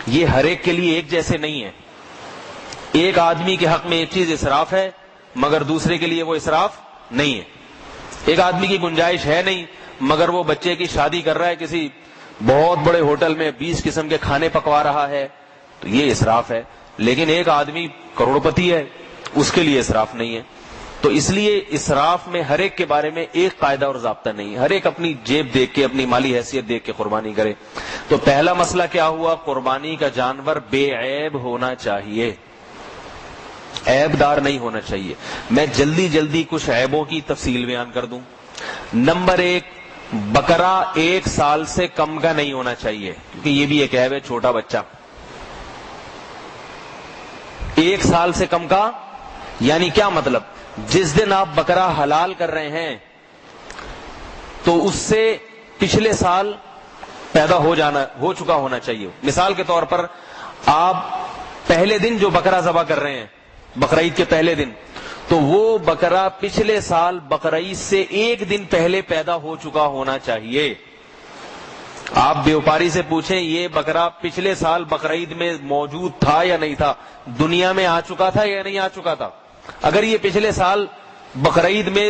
یہ ہر ایک کے لیے ایک جیسے نہیں ہیں۔ ایک آدمی کے حق میں ایک چیز اسراف ہے مگر دوسرے کے لیے وہ اسراف نہیں ہے۔ ایک آدمی کی گنجائش ہے نہیں مگر وہ بچے کی شادی کر رہا ہے، کسی بہت بڑے ہوٹل میں 20 قسم کے کھانے پکوا رہا ہے، تو یہ اسراف ہے۔ لیکن ایک آدمی کروڑپتی ہے، اس کے لیے اسراف نہیں ہے۔ تو اس لیے اسراف میں ہر ایک کے بارے میں ایک قاعدہ اور ضابطہ نہیں، ہر ایک اپنی جیب دیکھ کے، اپنی مالی حیثیت دیکھ کے قربانی کرے۔ تو پہلا مسئلہ کیا ہوا؟ قربانی کا جانور بے عیب ہونا چاہیے، عیب دار نہیں ہونا چاہیے۔ میں جلدی کچھ عیبوں کی تفصیل بیان کر دوں۔ نمبر 1، بکرا 1 سال سے کم کا نہیں ہونا چاہیے، کیونکہ یہ بھی ایک عیب ہے، چھوٹا بچہ 1 سال سے کم کا، یعنی کیا مطلب؟ جس دن آپ بکرا حلال کر رہے ہیں تو اس سے پچھلے سال پیدا ہو چکا ہونا چاہیے۔ مثال کے طور پر آپ پہلے دن جو بکرا ذبح کر رہے ہیں بقرعید کے پہلے دن، تو وہ بکرا پچھلے سال بقرعید سے 1 دن پہلے پیدا ہو چکا ہونا چاہیے۔ آپ بیوپاری سے پوچھیں یہ بکرا پچھلے سال بقرعید میں موجود تھا یا نہیں تھا، دنیا میں آ چکا تھا یا نہیں آ چکا تھا؟ اگر یہ پچھلے سال بقرعید میں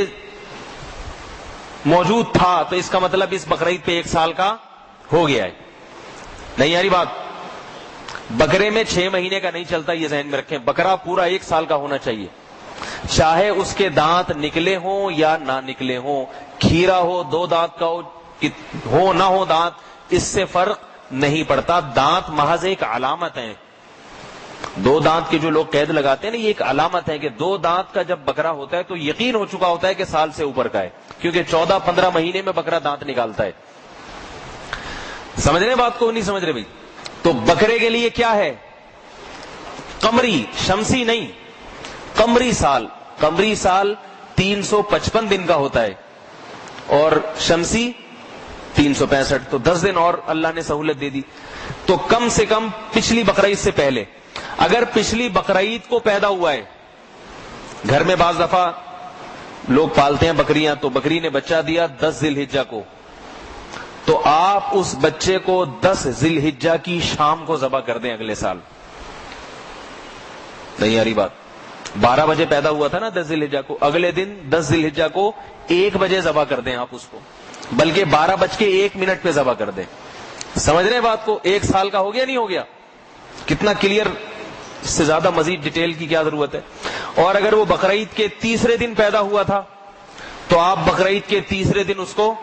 موجود تھا تو اس کا مطلب اس بقرعید پہ 1 سال کا ہو گیا ہے۔ نہیں یاری بات؟ بکرے میں 6 مہینے کا نہیں چلتا، یہ ذہن میں رکھیں، بکرا پورا 1 سال کا ہونا چاہیے، چاہے اس کے دانت نکلے ہوں یا نہ نکلے ہوں، کھیرا ہو، 2 دانت کا ہو نہ ہو دانت، اس سے فرق نہیں پڑتا۔ دانت محض ایک علامت ہے، 2 دانت کے جو لوگ قید لگاتے ہیں نا، یہ ایک علامت ہے کہ 2 دانت کا جب بکرا ہوتا ہے تو یقین ہو چکا ہوتا ہے کہ سال سے اوپر کا ہے، کیونکہ 14-15 مہینے میں بکرا دانت نکالتا ہے۔ سمجھ رہے بات کو نہیں سمجھ رہے بھائی؟ تو بکرے کے لیے کیا ہے؟ قمری، شمسی نہیں، قمری سال۔ قمری سال 355 دن کا ہوتا ہے اور شمسی 365، تو 10 دن اور اللہ نے سہولت دے دی۔ تو کم سے کم پچھلی بقرعید سے پہلے، اگر پچھلی بقرعید کو پیدا ہوا ہے، گھر میں بعض دفعہ لوگ پالتے ہیں بکریاں، تو بکری نے بچہ دیا 10 ذی الحجہ کو، تو آپ اس بچے کو 10 ذی الحجہ کی شام کو ذبح کر دیں اگلے سال۔ نہیں یاری بات؟ 12 بجے پیدا ہوا تھا نا 10 ذی الحجہ کو، اگلے دن 10 ذی الحجہ کو 1 بجے ذبح کر دیں آپ اس کو، بلکہ 12:01 پہ ذبح کر دیں۔ سمجھ رہے ہیں بات کو؟ 1 سال کا ہو گیا نہیں ہو گیا؟ کتنا کلیئر، اس سے زیادہ مزید ڈیٹیل کی کیا ضرورت ہے؟ اور اگر وہ بقرعید کے تیسرے دن پیدا ہوا تھا تو آپ بقرعید کے تیسرے دن اس کو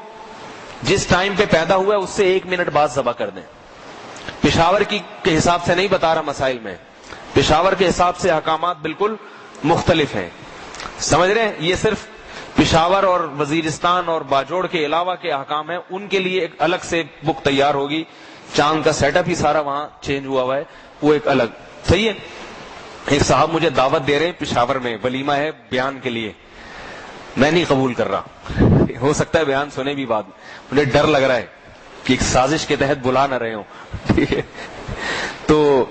جس ٹائم پہ پیدا ہوا ہے اس سے 1 منٹ بعد ذبح کر دیں۔ پشاور کے حساب سے نہیں بتا رہا مسائل میں، پشاور کے حساب سے احکامات بالکل مختلف ہیں، سمجھ رہے ہیں؟ یہ صرف پشاور اور وزیرستان اور باجوڑ کے علاوہ کے احکام ہیں، ان کے لیے ایک الگ سے بک تیار ہوگی، چاند کا سیٹ اپ ہی سارا وہاں چینج ہوا ہے، وہ ایک الگ۔ صحیح ہے؟ ایک صاحب مجھے دعوت دے رہے ہیں پشاور میں، ولیمہ ہے بیان کے لیے، میں نہیں قبول کر رہا، ہو سکتا ہے بیان سنے بھی بعد میں، مجھے ڈر لگ رہا ہے کہ ایک سازش کے تحت بلا نہ رہے ہوں، ٹھیک ہے؟ تو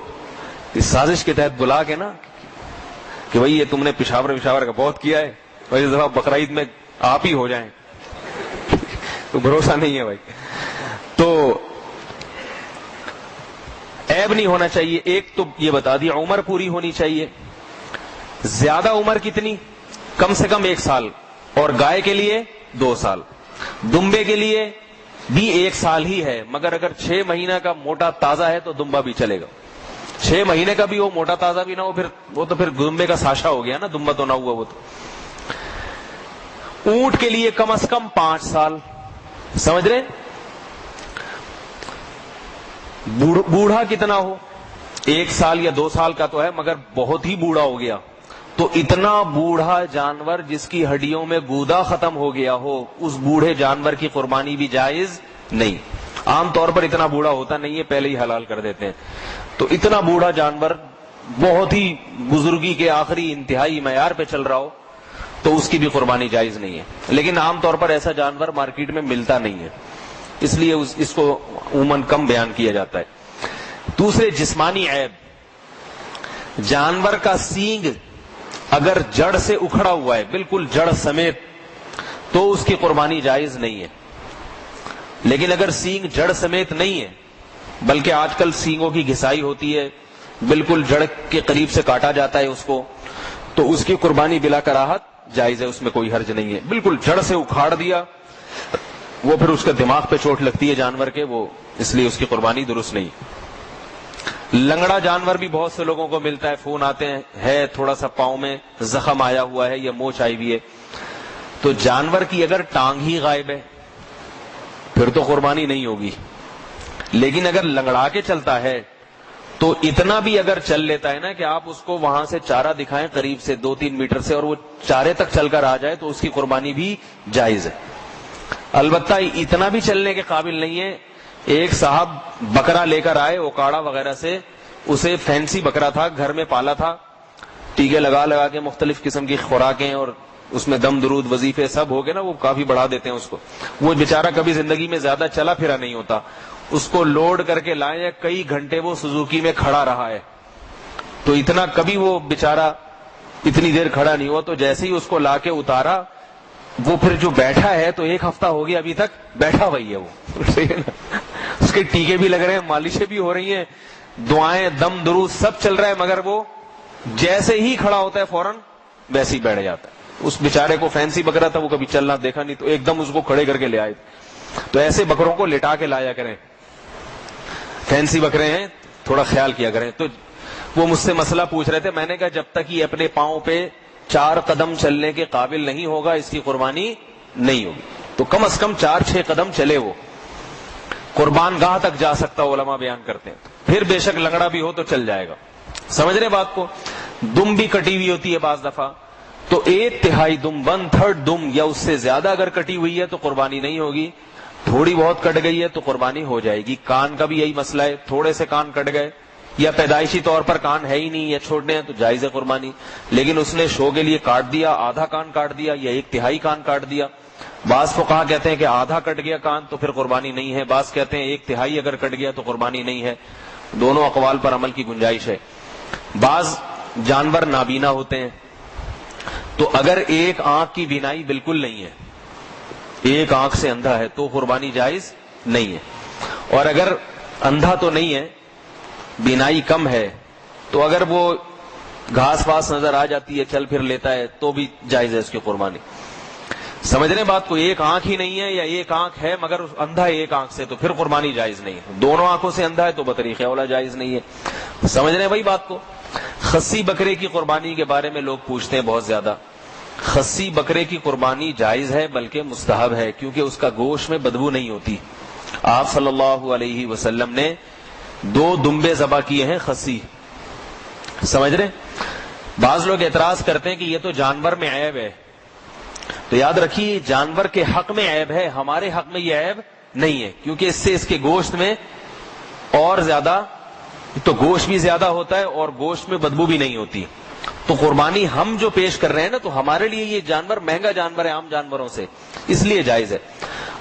اس سازش کے تحت بلا کے نا کہ بھئی یہ تم نے پشاور کا بہت کیا ہے، بھائی اس دفعہ بقرعید میں آپ ہی ہو جائیں، تو بھروسہ نہیں ہے بھائی۔ تو عیب نہیں ہونا چاہیے۔ ایک تو یہ بتا دیا، عمر پوری ہونی چاہیے۔ زیادہ عمر کتنی؟ کم سے کم 1 سال، اور گائے کے لیے 2 سال، دمبے کے لیے بھی 1 سال ہی ہے، مگر اگر 6 مہینہ کا موٹا تازہ ہے تو دمبا بھی چلے گا. 6 مہینے کا بھی ہو، موٹا تازہ بھی نہ ہو، پھر وہ تو پھر دمبے کا ساشا ہو گیا نا، دمبا تو نہ ہوا وہ تو. اونٹ کے لیے کم از کم 5 سال. سمجھ رہے؟ بوڑھا کتنا ہو، 1 سال یا 2 سال کا تو ہے، مگر بہت ہی بوڑھا ہو گیا تو اتنا بوڑھا جانور جس کی ہڈیوں میں گودا ختم ہو گیا ہو، اس بوڑھے جانور کی قربانی بھی جائز نہیں. عام طور پر اتنا بوڑھا ہوتا نہیں ہے، پہلے ہی حلال کر دیتے ہیں. تو اتنا بوڑھا جانور بہت ہی بزرگی کے آخری انتہائی معیار پہ چل رہا ہو تو اس کی بھی قربانی جائز نہیں ہے. لیکن عام طور پر ایسا جانور مارکیٹ میں ملتا نہیں ہے، اس لیے اس کو عموماً کم بیان کیا جاتا ہے. دوسرے، جسمانی عیب. جانور کا سینگ اگر جڑ سے اکھڑا ہوا ہے، بالکل جڑ سمیت، تو اس کی قربانی جائز نہیں ہے. لیکن اگر سینگ جڑ سمیت نہیں ہے، بلکہ آج کل سینگوں کی گھسائی ہوتی ہے، بالکل جڑ کے قریب سے کاٹا جاتا ہے اس کو، تو اس کی قربانی بلا کراہت جائز ہے، اس میں کوئی حرج نہیں ہے. بالکل جڑ سے اکھاڑ دیا، وہ پھر اس کا دماغ پہ چوٹ لگتی ہے جانور کے، وہ اس لیے اس کی قربانی درست نہیں. لنگڑا جانور بھی بہت سے لوگوں کو ملتا ہے، فون آتے ہیں ہے تھوڑا سا پاؤں میں زخم آیا ہوا ہے یا موچ آئی ہوئی ہے، تو جانور کی اگر ٹانگ ہی غائب ہے پھر تو قربانی نہیں ہوگی. لیکن اگر لنگڑا کے چلتا ہے تو اتنا بھی اگر چل لیتا ہے نا کہ آپ اس کو وہاں سے چارہ دکھائیں قریب سے 2-3 میٹر سے اور وہ چارے تک چل کر آ جائے تو اس کی قربانی بھی جائز ہے. البتہ اتنا بھی چلنے کے قابل نہیں ہے. ایک صاحب بکرا لے کر آئے اوکاڑا وغیرہ سے، اسے فینسی بکرا تھا، گھر میں پالا تھا، ٹیکے لگا لگا کے مختلف قسم کی خوراکیں اور اس میں دم درود وظیفے سب ہو گئے نا، وہ کافی بڑھا دیتے ہیں اس کو. وہ بیچارہ کبھی زندگی میں زیادہ چلا پھرا نہیں ہوتا، اس کو لوڈ کر کے لائے، کئی گھنٹے وہ سوزوکی میں کھڑا رہا ہے، تو اتنا کبھی وہ بیچارہ اتنی دیر کھڑا نہیں ہوا. تو جیسے ہی اس کو لا کے اتارا، وہ پھر جو بیٹھا ہے تو 1 ہفتہ ہو گیا ابھی تک بیٹھا وہی ہے وہ. اس کے ٹیکے بھی لگ رہے ہیں، مالشیں بھی ہو رہی ہیں، دعائیں دم درود سب چل رہا ہے، مگر وہ جیسے ہی کھڑا ہوتا ہے فوراً ویسے ہی بیٹھ جاتا ہے. اس بیچارے کو فینسی بکرا تھا، وہ کبھی چلنا دیکھا نہیں، تو ایک دم اس کو کھڑے کر کے لے آئے. تو ایسے بکروں کو لٹا کے لایا کریں، فینسی بکرے ہیں، تھوڑا خیال کیا کریں. تو وہ مجھ سے مسئلہ پوچھ رہے تھے، میں نے کہا جب تک یہ اپنے پاؤں پہ 4 قدم چلنے کے قابل نہیں ہوگا اس کی قربانی نہیں ہوگی. تو کم از کم 4-6 قدم چلے وہ، قربان گاہ تک جا سکتا، علماء بیان کرتے ہیں. پھر بے شک لنگڑا بھی ہو تو چل جائے گا. سمجھ رہے بات کو؟ دم بھی کٹی ہوئی ہوتی ہے بعض دفعہ، تو 1/3 دم 1/3 دم یا اس سے زیادہ اگر کٹی ہوئی ہے تو قربانی نہیں ہوگی. تھوڑی بہت کٹ گئی ہے تو قربانی ہو جائے گی. کان کا بھی یہی مسئلہ ہے، تھوڑے سے کان کٹ گئے یا پیدائشی طور پر کان ہے ہی نہیں یا چھوٹنے ہیں تو جائز ہے قربانی. لیکن اس نے شو کے لیے کاٹ دیا، آدھا کان کاٹ دیا یا 1/3 کان کاٹ دیا. بعض فقہا کہتے ہیں کہ آدھا کٹ گیا کان تو پھر قربانی نہیں ہے، بعض کہتے ہیں 1/3 اگر کٹ گیا تو قربانی نہیں ہے. دونوں اقوال پر عمل کی گنجائش ہے. بعض جانور نابینا ہوتے ہیں، تو اگر ایک آنکھ کی بینائی بالکل نہیں ہے، ایک آنکھ سے اندھا ہے تو قربانی جائز نہیں ہے. اور اگر اندھا تو نہیں ہے، بینائی کم ہے، تو اگر وہ گھاس واس نظر آ جاتی ہے، چل پھر لیتا ہے تو بھی جائز ہے اس کی قربانی. سمجھ رہے بات کو؟ ایک آنکھ ہی نہیں ہے یا ایک آنکھ ہے مگر اندھا ہے ایک آنکھ سے تو پھر قربانی جائز نہیں ہے. دونوں آنکھوں سے اندھا ہے تو بطریق اولا جائز نہیں ہے. سمجھ رہے ہیں بھائی بات کو؟ خصی بکرے کی قربانی کے بارے میں لوگ پوچھتے ہیں بہت زیادہ. خصی بکرے کی قربانی جائز ہے بلکہ مستحب ہے، کیونکہ اس کا گوشت میں بدبو نہیں ہوتی. آپ صلی اللہ علیہ وسلم نے 2 دمبے ذبح کیے ہیں خصی. سمجھ رہے؟ بعض لوگ اعتراض کرتے ہیں کہ یہ تو جانور میں عیب ہے، تو یاد رکھیے جانور کے حق میں عیب ہے، ہمارے حق میں یہ عیب نہیں ہے، کیونکہ اس سے اس کے گوشت میں اور زیادہ تو گوشت بھی زیادہ ہوتا ہے اور گوشت میں بدبو بھی نہیں ہوتی. تو قربانی ہم جو پیش کر رہے ہیں نا، تو ہمارے لیے یہ جانور مہنگا جانور ہے عام جانوروں سے، اس لیے جائز ہے.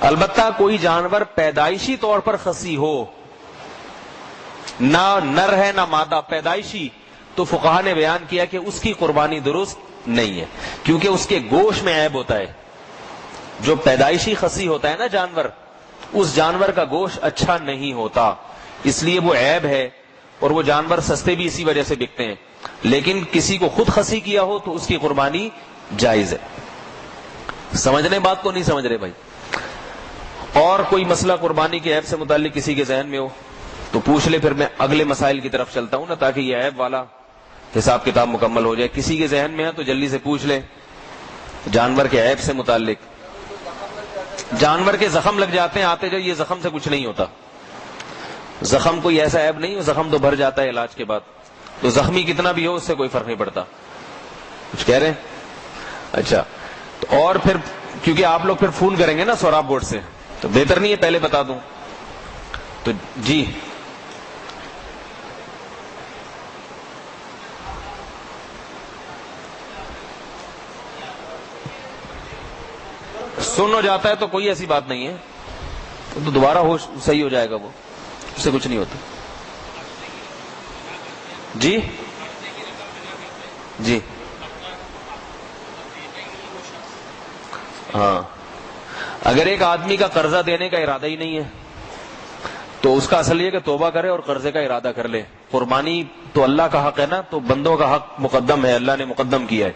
البتہ کوئی جانور پیدائشی طور پر خصی ہو، نہ نر ہے نہ مادہ، پیدائشی، تو فقہا نے بیان کیا کہ اس کی قربانی درست نہیں ہے، کیونکہ اس کے گوشت میں عیب ہوتا ہے. جو پیدائشی خصی ہوتا ہے نا جانور، اس جانور کا گوشت اچھا نہیں ہوتا، اس لیے وہ عیب ہے، اور وہ جانور سستے بھی اسی وجہ سے بکتے ہیں. لیکن کسی کو خود خصی کیا ہو تو اس کی قربانی جائز ہے. سمجھ رہے بات کو؟ نہیں سمجھ رہے بھائی؟ اور کوئی مسئلہ قربانی کے عیب سے متعلق کسی کے ذہن میں ہو تو پوچھ لے، پھر میں اگلے مسائل کی طرف چلتا ہوں نا، تاکہ یہ عیب والا حساب کتاب مکمل ہو جائے. کسی کے ذہن میں ہے تو جلدی سے پوچھ لے. جانور کے عیب سے متعلق، جانور کے زخم لگ جاتے ہیں آتے جائے، یہ زخم سے کچھ نہیں ہوتا. زخم کوئی ایسا عیب نہیں، زخم تو بھر جاتا ہے علاج کے بعد، تو زخمی کتنا بھی ہو اس سے کوئی فرق نہیں پڑتا. کچھ کہہ رہے ہیں؟ اچھا، تو اور پھر کیونکہ آپ لوگ پھر فون کریں گے نا سوراب بورڈ سے، تو بہتر نہیں ہے پہلے بتا دوں. تو جی سن ہو جاتا ہے تو کوئی ایسی بات نہیں ہے، تو دوبارہ ہو صحیح ہو جائے گا، وہ اس سے کچھ نہیں ہوتا. جی جی ہاں، اگر ایک آدمی کا قرضہ دینے کا ارادہ ہی نہیں ہے تو اس کا اصل یہ کہ توبہ کرے اور قرضے کا ارادہ کر لے. قربانی تو اللہ کا حق ہے نا، تو بندوں کا حق مقدم ہے، اللہ نے مقدم کیا ہے،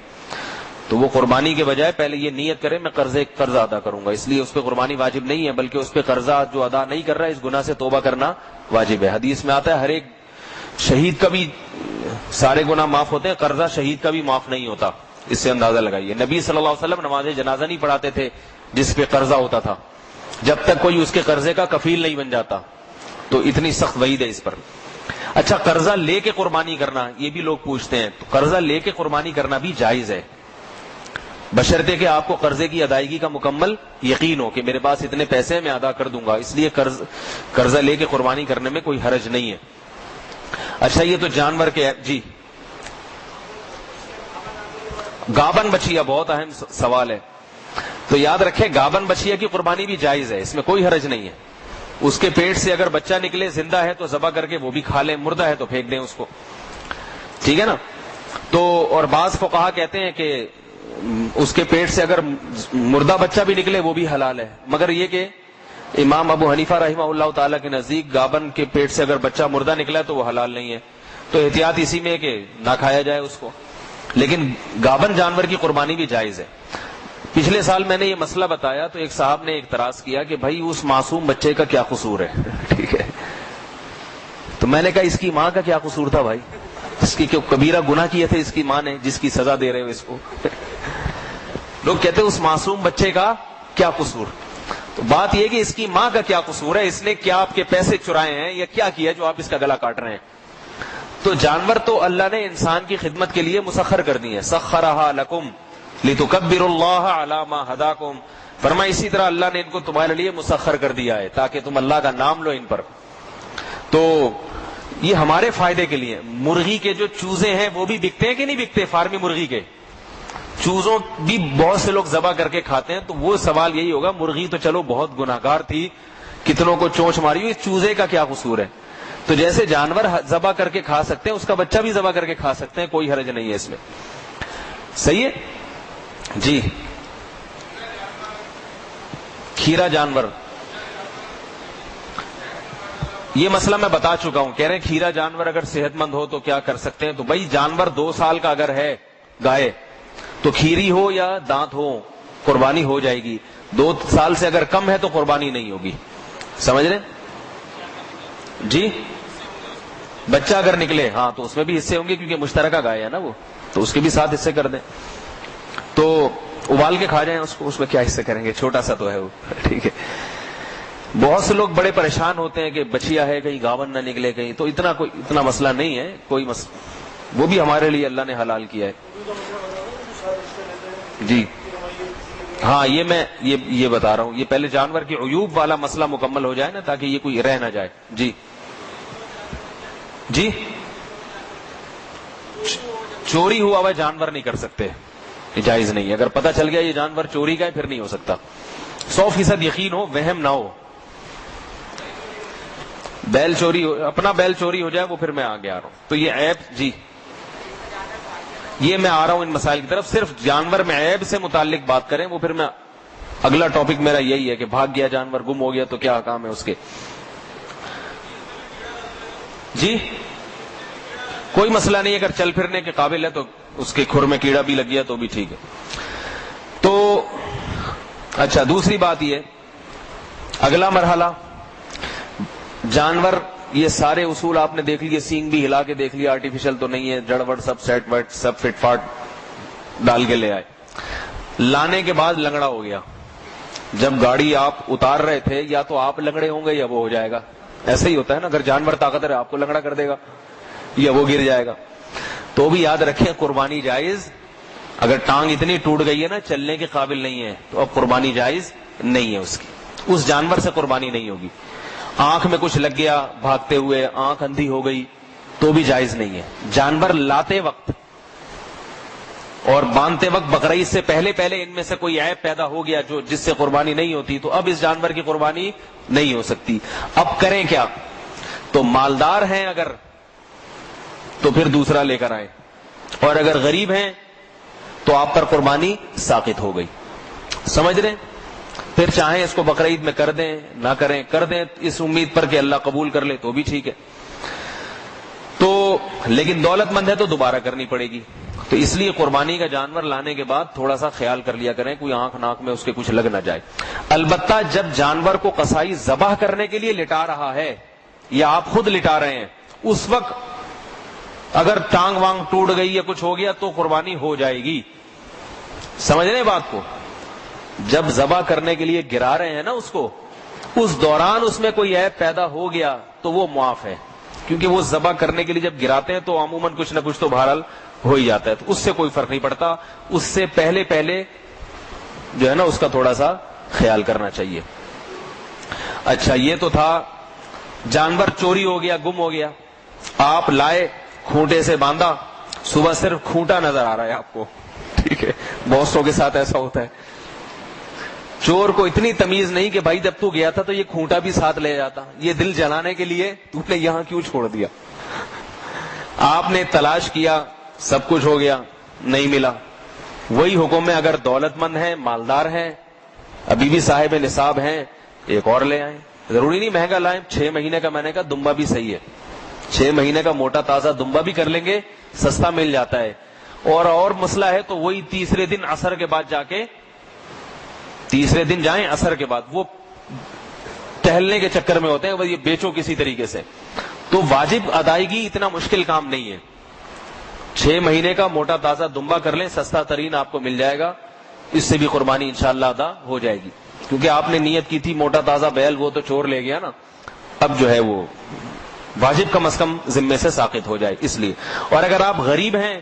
تو وہ قربانی کے بجائے پہلے یہ نیت کرے میں قرضہ ادا کروں گا، اس لیے اس پہ قربانی واجب نہیں ہے، بلکہ اس پہ قرضہ جو ادا نہیں کر رہا ہے اس گناہ سے توبہ کرنا واجب ہے. حدیث میں آتا ہے ہر ایک شہید کا بھی سارے گناہ معاف ہوتے ہیں، قرضہ شہید کا بھی معاف نہیں ہوتا. اس سے اندازہ لگائیے. نبی صلی اللہ علیہ وسلم نماز جنازہ نہیں پڑھاتے تھے جس پہ قرضہ ہوتا تھا جب تک کوئی اس کے قرضے کا کفیل نہیں بن جاتا. تو اتنی سخت وعید ہے اس پر. اچھا، قرضہ لے کے قربانی کرنا، یہ بھی لوگ پوچھتے ہیں. تو قرضہ لے کے قربانی کرنا بھی جائز ہے، بشرطے کہ آپ کو قرضے کی ادائیگی کا مکمل یقین ہو کہ میرے پاس اتنے پیسے میں ادا کر دوں گا، اس لیے قرضہ لے کے قربانی کرنے میں کوئی حرج نہیں ہے. اچھا، یہ تو جانور کے. جی، گابن بچیا بہت اہم سوال ہے. تو یاد رکھیں گابن بچیا کی قربانی بھی جائز ہے، اس میں کوئی حرج نہیں ہے. اس کے پیٹ سے اگر بچہ نکلے زندہ ہے تو ذبح کر کے وہ بھی کھا لیں، مردہ ہے تو پھینک دیں اس کو، ٹھیک ہے نا. تو اور بعض فقہا کہتے ہیں کہ اس کے پیٹ سے اگر مردہ بچہ بھی نکلے وہ بھی حلال ہے، مگر یہ کہ امام ابو حنیفہ رحمہ اللہ تعالیٰ کے نزدیک گابن کے پیٹ سے اگر بچہ مردہ نکلا تو وہ حلال نہیں ہے. تو احتیاط اسی میں کہ نہ کھایا جائے اس کو، لیکن گابن جانور کی قربانی بھی جائز ہے. پچھلے سال میں نے یہ مسئلہ بتایا تو ایک صاحب نے اعتراض کیا کہ بھائی اس معصوم بچے کا کیا قصور ہے. ٹھیک ہے، تو میں نے کہا اس کی ماں کا کیا قصور تھا بھائی، اس کی کبیرہ گناہ کیے تھے اس کی ماں نے جس کی سزا دے رہے ہو اس کو. لوگ کہتے ہیں اس معصوم بچے کا کیا قصور. تو بات یہ کہ اس کی ماں کا کیا قصور ہے، اس نے کیا آپ کے پیسے چرائے ہیں یا کیا کیا جو آپ اس کا گلا کاٹ رہے ہیں. تو جانور تو اللہ نے انسان کی خدمت کے لیے مسخر کر دی ہے. سخرھا لکم لتکبروا اللہ علی ما ھداکم، فرمایا اسی طرح اللہ نے ان کو تمہارے لیے مسخر کر دیا ہے تاکہ تم اللہ کا نام لو ان پر. تو یہ ہمارے فائدے کے لیے. مرغی کے جو چوزے ہیں وہ بھی بکتے ہیں کہ نہیں بکتے؟ فارمی مرغی کے چوزوں بھی بہت سے لوگ ذبح کر کے کھاتے ہیں. تو وہ سوال یہی ہوگا مرغی تو چلو بہت گناہگار تھی، کتنوں کو چونچ ماری ہوئی، چوزے کا کیا قصور ہے؟ تو جیسے جانور ذبح کر کے کھا سکتے ہیں اس کا بچہ بھی ذبح کر کے کھا سکتے ہیں، کوئی حرج نہیں ہے اس میں. صحیح ہے جی. کھیرا جانور، یہ مسئلہ میں بتا چکا ہوں. کہہ رہے ہیں کھیرا جانور اگر صحت مند ہو تو کیا کر سکتے ہیں. تو بھائی جانور 2 سال کا اگر ہے گائے تو کھیری ہو یا دانت ہو قربانی ہو جائے گی. 2 سال سے اگر کم ہے تو قربانی نہیں ہوگی. سمجھ رہے جی؟ بچہ اگر نکلے ہاں تو اس میں بھی حصے ہوں گے کیونکہ مشترکہ گائے ہے نا وہ، تو اس کے بھی 7 حصے کر دیں. تو ابال کے کھا جائیں اس کو، اس میں کیا حصے کریں گے، چھوٹا سا تو ہے وہ. ٹھیک ہے. بہت سے لوگ بڑے پریشان ہوتے ہیں کہ بچیا ہے کہیں گاون نہ نکلے کہیں، تو اتنا مسئلہ نہیں ہے، کوئی مسئلہ وہ بھی ہمارے لیے اللہ نے حلال کیا ہے. جی ہاں، یہ میں یہ بتا رہا ہوں، یہ پہلے جانور کی عیوب والا مسئلہ مکمل ہو جائے نا تاکہ یہ کوئی رہ نہ جائے. جی جی، چوری ہوا ہوا جانور نہیں کر سکتے، یہ جائز نہیں ہے. اگر پتہ چل گیا یہ جانور چوری کا ہے پھر نہیں ہو سکتا. 100% یقین ہو، وہم نہ ہو. بیل چوری ہو، اپنا بیل چوری ہو جائے وہ پھر میں آگے آ رہا ہوں. تو یہ عیب، جی یہ میں آ رہا ہوں ان مسائل کی طرف. صرف جانور میں عیب سے متعلق بات کریں، وہ پھر میں اگلا ٹاپک میرا یہی ہے کہ بھاگ گیا جانور، گم ہو گیا تو کیا حکام ہے اس کے. جی کوئی مسئلہ نہیں، اگر چل پھرنے کے قابل ہے تو اس کے کھر میں کیڑا بھی لگ گیا تو بھی ٹھیک ہے. تو اچھا، دوسری بات یہ اگلا مرحلہ، جانور یہ سارے اصول آپ نے دیکھ لیے، سینگ بھی ہلا کے دیکھ لیا، آرٹیفیشل تو نہیں ہے، جڑ وڑ سب سیٹ ویٹ سب فٹ فاٹ ڈال کے لے آئے، لانے کے بعد لنگڑا ہو گیا. جب گاڑی آپ اتار رہے تھے یا تو آپ لنگڑے ہوں گے یا وہ ہو جائے گا. ایسا ہی ہوتا ہے نا، اگر جانور طاقتور ہے آپ کو لنگڑا کر دے گا یا وہ گر جائے گا. تو بھی یاد رکھیں قربانی جائز. اگر ٹانگ اتنی ٹوٹ گئی ہے نا چلنے کے قابل نہیں ہے تو اب قربانی جائز نہیں ہے اس کی، اس جانور سے قربانی نہیں ہوگی. آنکھ میں کچھ لگ گیا بھاگتے ہوئے، آنکھ اندھی ہو گئی تو بھی جائز نہیں ہے. جانور لاتے وقت اور باندھتے وقت بقرعید سے پہلے ان میں سے کوئی عیب پیدا ہو گیا جس سے قربانی نہیں ہوتی تو اب اس جانور کی قربانی نہیں ہو سکتی. اب کریں کیا؟ تو مالدار ہیں اگر تو پھر دوسرا لے کر آئے، اور اگر غریب ہیں تو آپ پر قربانی ساقط ہو گئی. سمجھ رہے ہیں؟ پھر چاہیں اس کو بقرعید میں کر دیں، نہ کریں، کر دیں اس امید پر کہ اللہ قبول کر لے تو بھی ٹھیک ہے. تو لیکن دولت مند ہے تو دوبارہ کرنی پڑے گی. تو اس لیے قربانی کا جانور لانے کے بعد تھوڑا سا خیال کر لیا کریں کوئی آنکھ ناک میں اس کے کچھ لگ نہ جائے. البتہ جب جانور کو قصائی ذبح کرنے کے لیے لٹا رہا ہے یا آپ خود لٹا رہے ہیں، اس وقت اگر ٹانگ وانگ ٹوٹ گئی یا کچھ ہو گیا تو قربانی ہو جائے گی. سمجھ رہے ہیں بات کو؟ جب ذبح کرنے کے لیے گرا رہے ہیں نا اس کو، اس دوران اس میں کوئی عیب پیدا ہو گیا تو وہ معاف ہے، کیونکہ وہ ذبح کرنے کے لیے جب گراتے ہیں تو عموماً کچھ نہ کچھ تو بہرحال ہو ہی جاتا ہے، تو اس سے کوئی فرق نہیں پڑتا. اس سے پہلے جو ہے نا اس کا تھوڑا سا خیال کرنا چاہیے. اچھا، یہ تو تھا جانور چوری ہو گیا، گم ہو گیا، آپ لائے، کھونٹے سے باندھا، صبح صرف کھونٹا نظر آ رہا ہے آپ کو، ٹھیک ہے؟ بہت سو کے ساتھ ایسا ہوتا ہے. چور کو اتنی تمیز نہیں کہ بھائی جب تو گیا تھا تو یہ کھونٹا بھی ساتھ لے جاتا، یہ دل جلانے کے لیے تو نے یہاں کیوں چھوڑ دیا. آپ نے تلاش کیا، سب کچھ ہو گیا، نہیں ملا. وہی حکم ہے، اگر دولت مند ہیں، مالدار ہیں، ابھی بھی صاحب نصاب ہیں، ایک اور لے آئیں. ضروری نہیں مہنگا لائیں. 6 مہینے کا میں نے کہا دمبا بھی صحیح ہے، 6 مہینے کا موٹا تازہ دمبا بھی کر لیں گے، سستا مل جاتا ہے. اور مسئلہ ہے تو وہی تیسرے دن عصر کے بعد جا کے، تیسرے دن جائیں عصر کے بعد، وہ ٹہلنے کے چکر میں ہوتے ہیں، وہ یہ بیچو کسی طریقے سے. تو واجب ادائیگی اتنا مشکل کام نہیں ہے. 6 مہینے کا موٹا تازہ دمبا کر لیں، سستا ترین آپ کو مل جائے گا، اس سے بھی قربانی انشاءاللہ ادا ہو جائے گی. کیونکہ آپ نے نیت کی تھی موٹا تازہ بیل، وہ تو چور لے گیا نا، اب جو ہے وہ واجب کم از کم ذمے سے ساقط ہو جائے اس لیے. اور اگر آپ غریب ہیں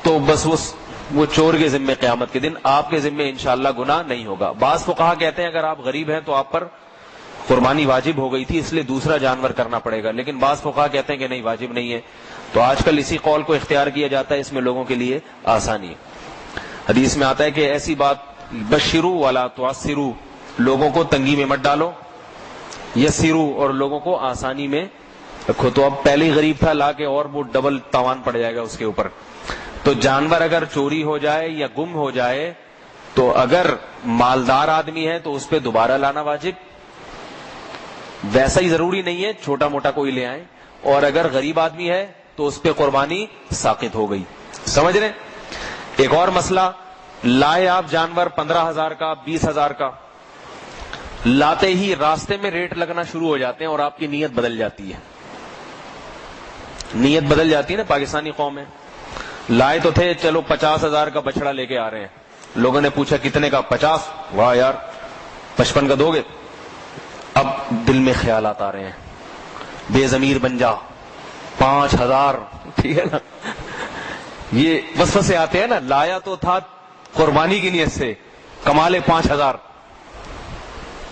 تو بس وہ چور کے ذمے قیامت کے دن، آپ کے ذمے انشاءاللہ گناہ نہیں ہوگا. بعض فقہا کہتے ہیں اگر آپ غریب ہیں تو آپ پر قربانی واجب ہو گئی تھی اس لیے دوسرا جانور کرنا پڑے گا، لیکن بعض فقہا کہتے ہیں کہ نہیں، واجب نہیں ہے. تو آج کل اسی قول کو اختیار کیا جاتا ہے، اس میں لوگوں کے لیے آسانی ہے. حدیث میں آتا ہے کہ ایسی بات بشرو ولا تعسرو، لوگوں کو تنگی میں مت ڈالو، یسرو اور لوگوں کو آسانی میں رکھو. تو اب پہلے غریب تھا، لا کے اور وہ ڈبل تاوان پڑ جائے گا اس کے اوپر. تو جانور اگر چوری ہو جائے یا گم ہو جائے تو اگر مالدار آدمی ہے تو اس پہ دوبارہ لانا واجب، ویسا ہی ضروری نہیں ہے چھوٹا موٹا کوئی لے آئیں. اور اگر غریب آدمی ہے تو اس پہ قربانی ساقط ہو گئی. سمجھ رہے؟ ایک اور مسئلہ، لائے آپ جانور 15,000 کا، 20,000 کا، لاتے ہی راستے میں ریٹ لگنا شروع ہو جاتے ہیں اور آپ کی نیت بدل جاتی ہے. نیت بدل جاتی ہے نا، پاکستانی قوم ہے، لائے تو تھے چلو 50,000 کا بچڑا لے کے آ رہے ہیں، لوگوں نے پوچھا کتنے کا؟ 50. واہ یار 55 کا دو گے؟ اب دل میں خیالات آ رہے ہیں، بے ضمیر بن جا، 5,000، ٹھیک ہے نا؟ یہ وسوسے آتے ہیں نا. لایا تو تھا قربانی کی نیت سے، کما لے 5,000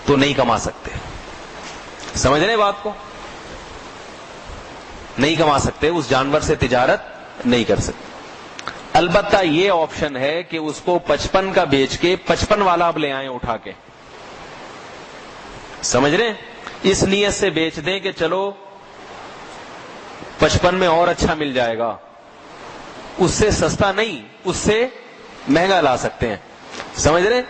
تو نہیں کما سکتے. سمجھ رہے بات کو؟ نہیں کما سکتے، اس جانور سے تجارت نہیں کر سکتے. البتہ یہ آپشن ہے کہ اس کو 55 کا بیچ کے 55 والا اب لے آئیں اٹھا کے. سمجھ رہے ہیں؟ اس نیت سے بیچ دیں کہ چلو 55 میں اور اچھا مل جائے گا، اس سے سستا نہیں، اس سے مہنگا لا سکتے ہیں. سمجھ رہے؟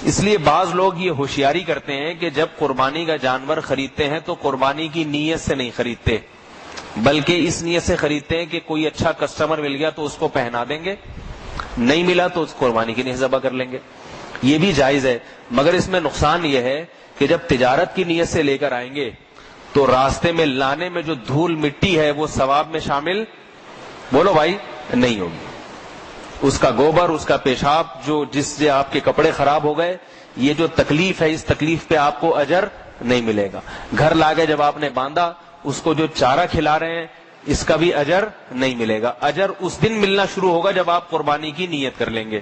اس لیے بعض لوگ یہ ہوشیاری کرتے ہیں کہ جب قربانی کا جانور خریدتے ہیں تو قربانی کی نیت سے نہیں خریدتے، بلکہ اس نیت سے خریدتے ہیں کہ کوئی اچھا کسٹمر مل گیا تو اس کو پہنا دیں گے، نہیں ملا تو اس قربانی کی نیت ذبح کر لیں گے. یہ بھی جائز ہے، مگر اس میں نقصان یہ ہے کہ جب تجارت کی نیت سے لے کر آئیں گے تو راستے میں لانے میں جو دھول مٹی ہے وہ ثواب میں شامل بولو بھائی نہیں ہوگی. اس کا گوبر، اس کا پیشاب جو جس سے آپ کے کپڑے خراب ہو گئے، یہ جو تکلیف ہے اس تکلیف پہ آپ کو اجر نہیں ملے گا. گھر لا کے جب آپ نے باندھا، اس کو جو چارہ کھلا رہے ہیں اس کا بھی اجر نہیں ملے گا. اجر اس دن ملنا شروع ہوگا جب آپ قربانی کی نیت کر لیں گے.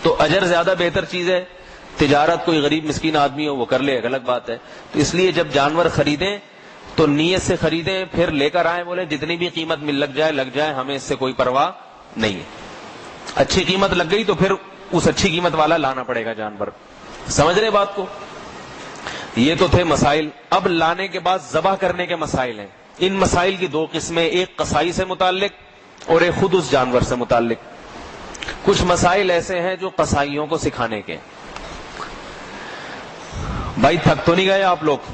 تو اجر زیادہ بہتر چیز ہے. تجارت کوئی غریب مسکین آدمی ہو وہ کر لے، ایک الگ بات ہے. تو اس لیے جب جانور خریدیں تو نیت سے خریدیں، پھر لے کر آئیں. بولے جتنی بھی قیمت مل لگ جائے، ہمیں اس سے کوئی پرواہ نہیں ہے. اچھی قیمت لگ گئی تو پھر اس اچھی قیمت والا لانا پڑے گا جانور. سمجھ رہے بات کو؟ یہ تو تھے مسائل. اب لانے کے بعد ذبح کرنے کے مسائل ہیں. ان مسائل کی دو قسمیں، ایک قصائی سے متعلق اور ایک خود اس جانور سے متعلق. کچھ مسائل ایسے ہیں جو قصائیوں کو سکھانے کے. بھائی تھک تو نہیں گئے آپ لوگ؟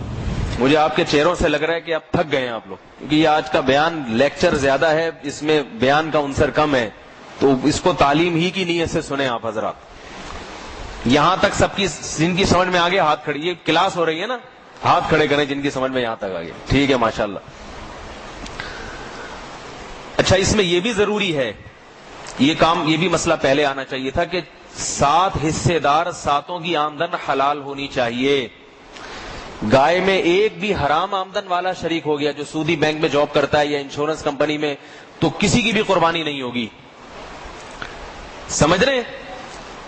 مجھے آپ کے چہروں سے لگ رہا ہے کہ آپ تھک گئے ہیں آپ لوگ، کیونکہ یہ آج کا بیان لیکچر زیادہ ہے، اس میں بیان کا عنصر کم ہے. تو اس کو تعلیم ہی کی نیت سے سنیں آپ حضرات. یہاں تک سب کی جن کی سمجھ میں آگے ہاتھ کھڑی، یہ کلاس ہو رہی ہے نا، ہاتھ کھڑے کریں جن کی سمجھ میں یہاں تک آگے. ٹھیک ہے ماشاءاللہ. اچھا اس میں یہ بھی ضروری ہے، یہ بھی مسئلہ پہلے آنا چاہیے تھا کہ 7 حصے دار 7 کی آمدن حلال ہونی چاہیے. گائے میں ایک بھی حرام آمدن والا شریک ہو گیا جو سودی بینک میں جاب کرتا ہے یا انشورنس کمپنی میں، تو کسی کی بھی قربانی نہیں ہوگی. سمجھ رہے ہیں؟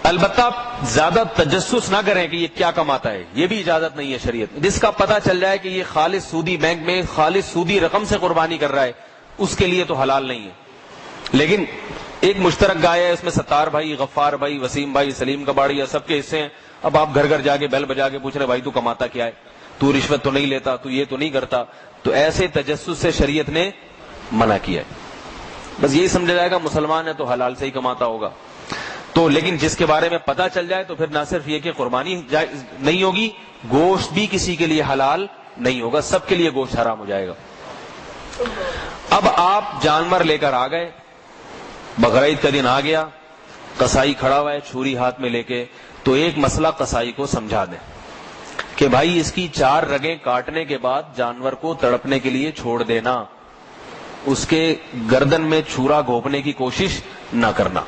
البتہ زیادہ تجسس نہ کریں کہ یہ کیا کماتا ہے، یہ بھی اجازت نہیں ہے شریعت میں. جس کا پتہ چل جائے کہ یہ خالص سودی بینک میں خالص سودی رقم سے قربانی کر رہا ہے، اس کے لیے تو حلال نہیں ہے. لیکن ایک مشترک گائے ہے، اس میں ستار بھائی، غفار بھائی، وسیم بھائی، سلیم کباڑی، سب کے حصے ہیں. اب آپ گھر گھر جا کے بیل بجا کے پوچھ رہے بھائی تو کماتا کیا ہے، تو رشوت تو نہیں لیتا، تو یہ تو نہیں کرتا، تو ایسے تجسس سے شریعت نے منع کیا ہے. بس یہی سمجھا جائے گا مسلمان ہے تو حلال سے ہی کماتا ہوگا. تو لیکن جس کے بارے میں پتہ چل جائے تو پھر نہ صرف یہ کہ قربانی نہیں ہوگی، گوشت بھی کسی کے لیے حلال نہیں ہوگا، سب کے لیے گوشت حرام ہو جائے گا. اب آپ جانور لے کر آ گئے، بقرعید کا دن آ گیا، قصائی کھڑا ہوا ہے چھری ہاتھ میں لے کے، تو ایک مسئلہ قصائی کو سمجھا دیں کہ بھائی اس کی 4 رگیں کاٹنے کے بعد جانور کو تڑپنے کے لیے چھوڑ دینا، اس کے گردن میں چھرا گھونپنے کی کوشش نہ کرنا.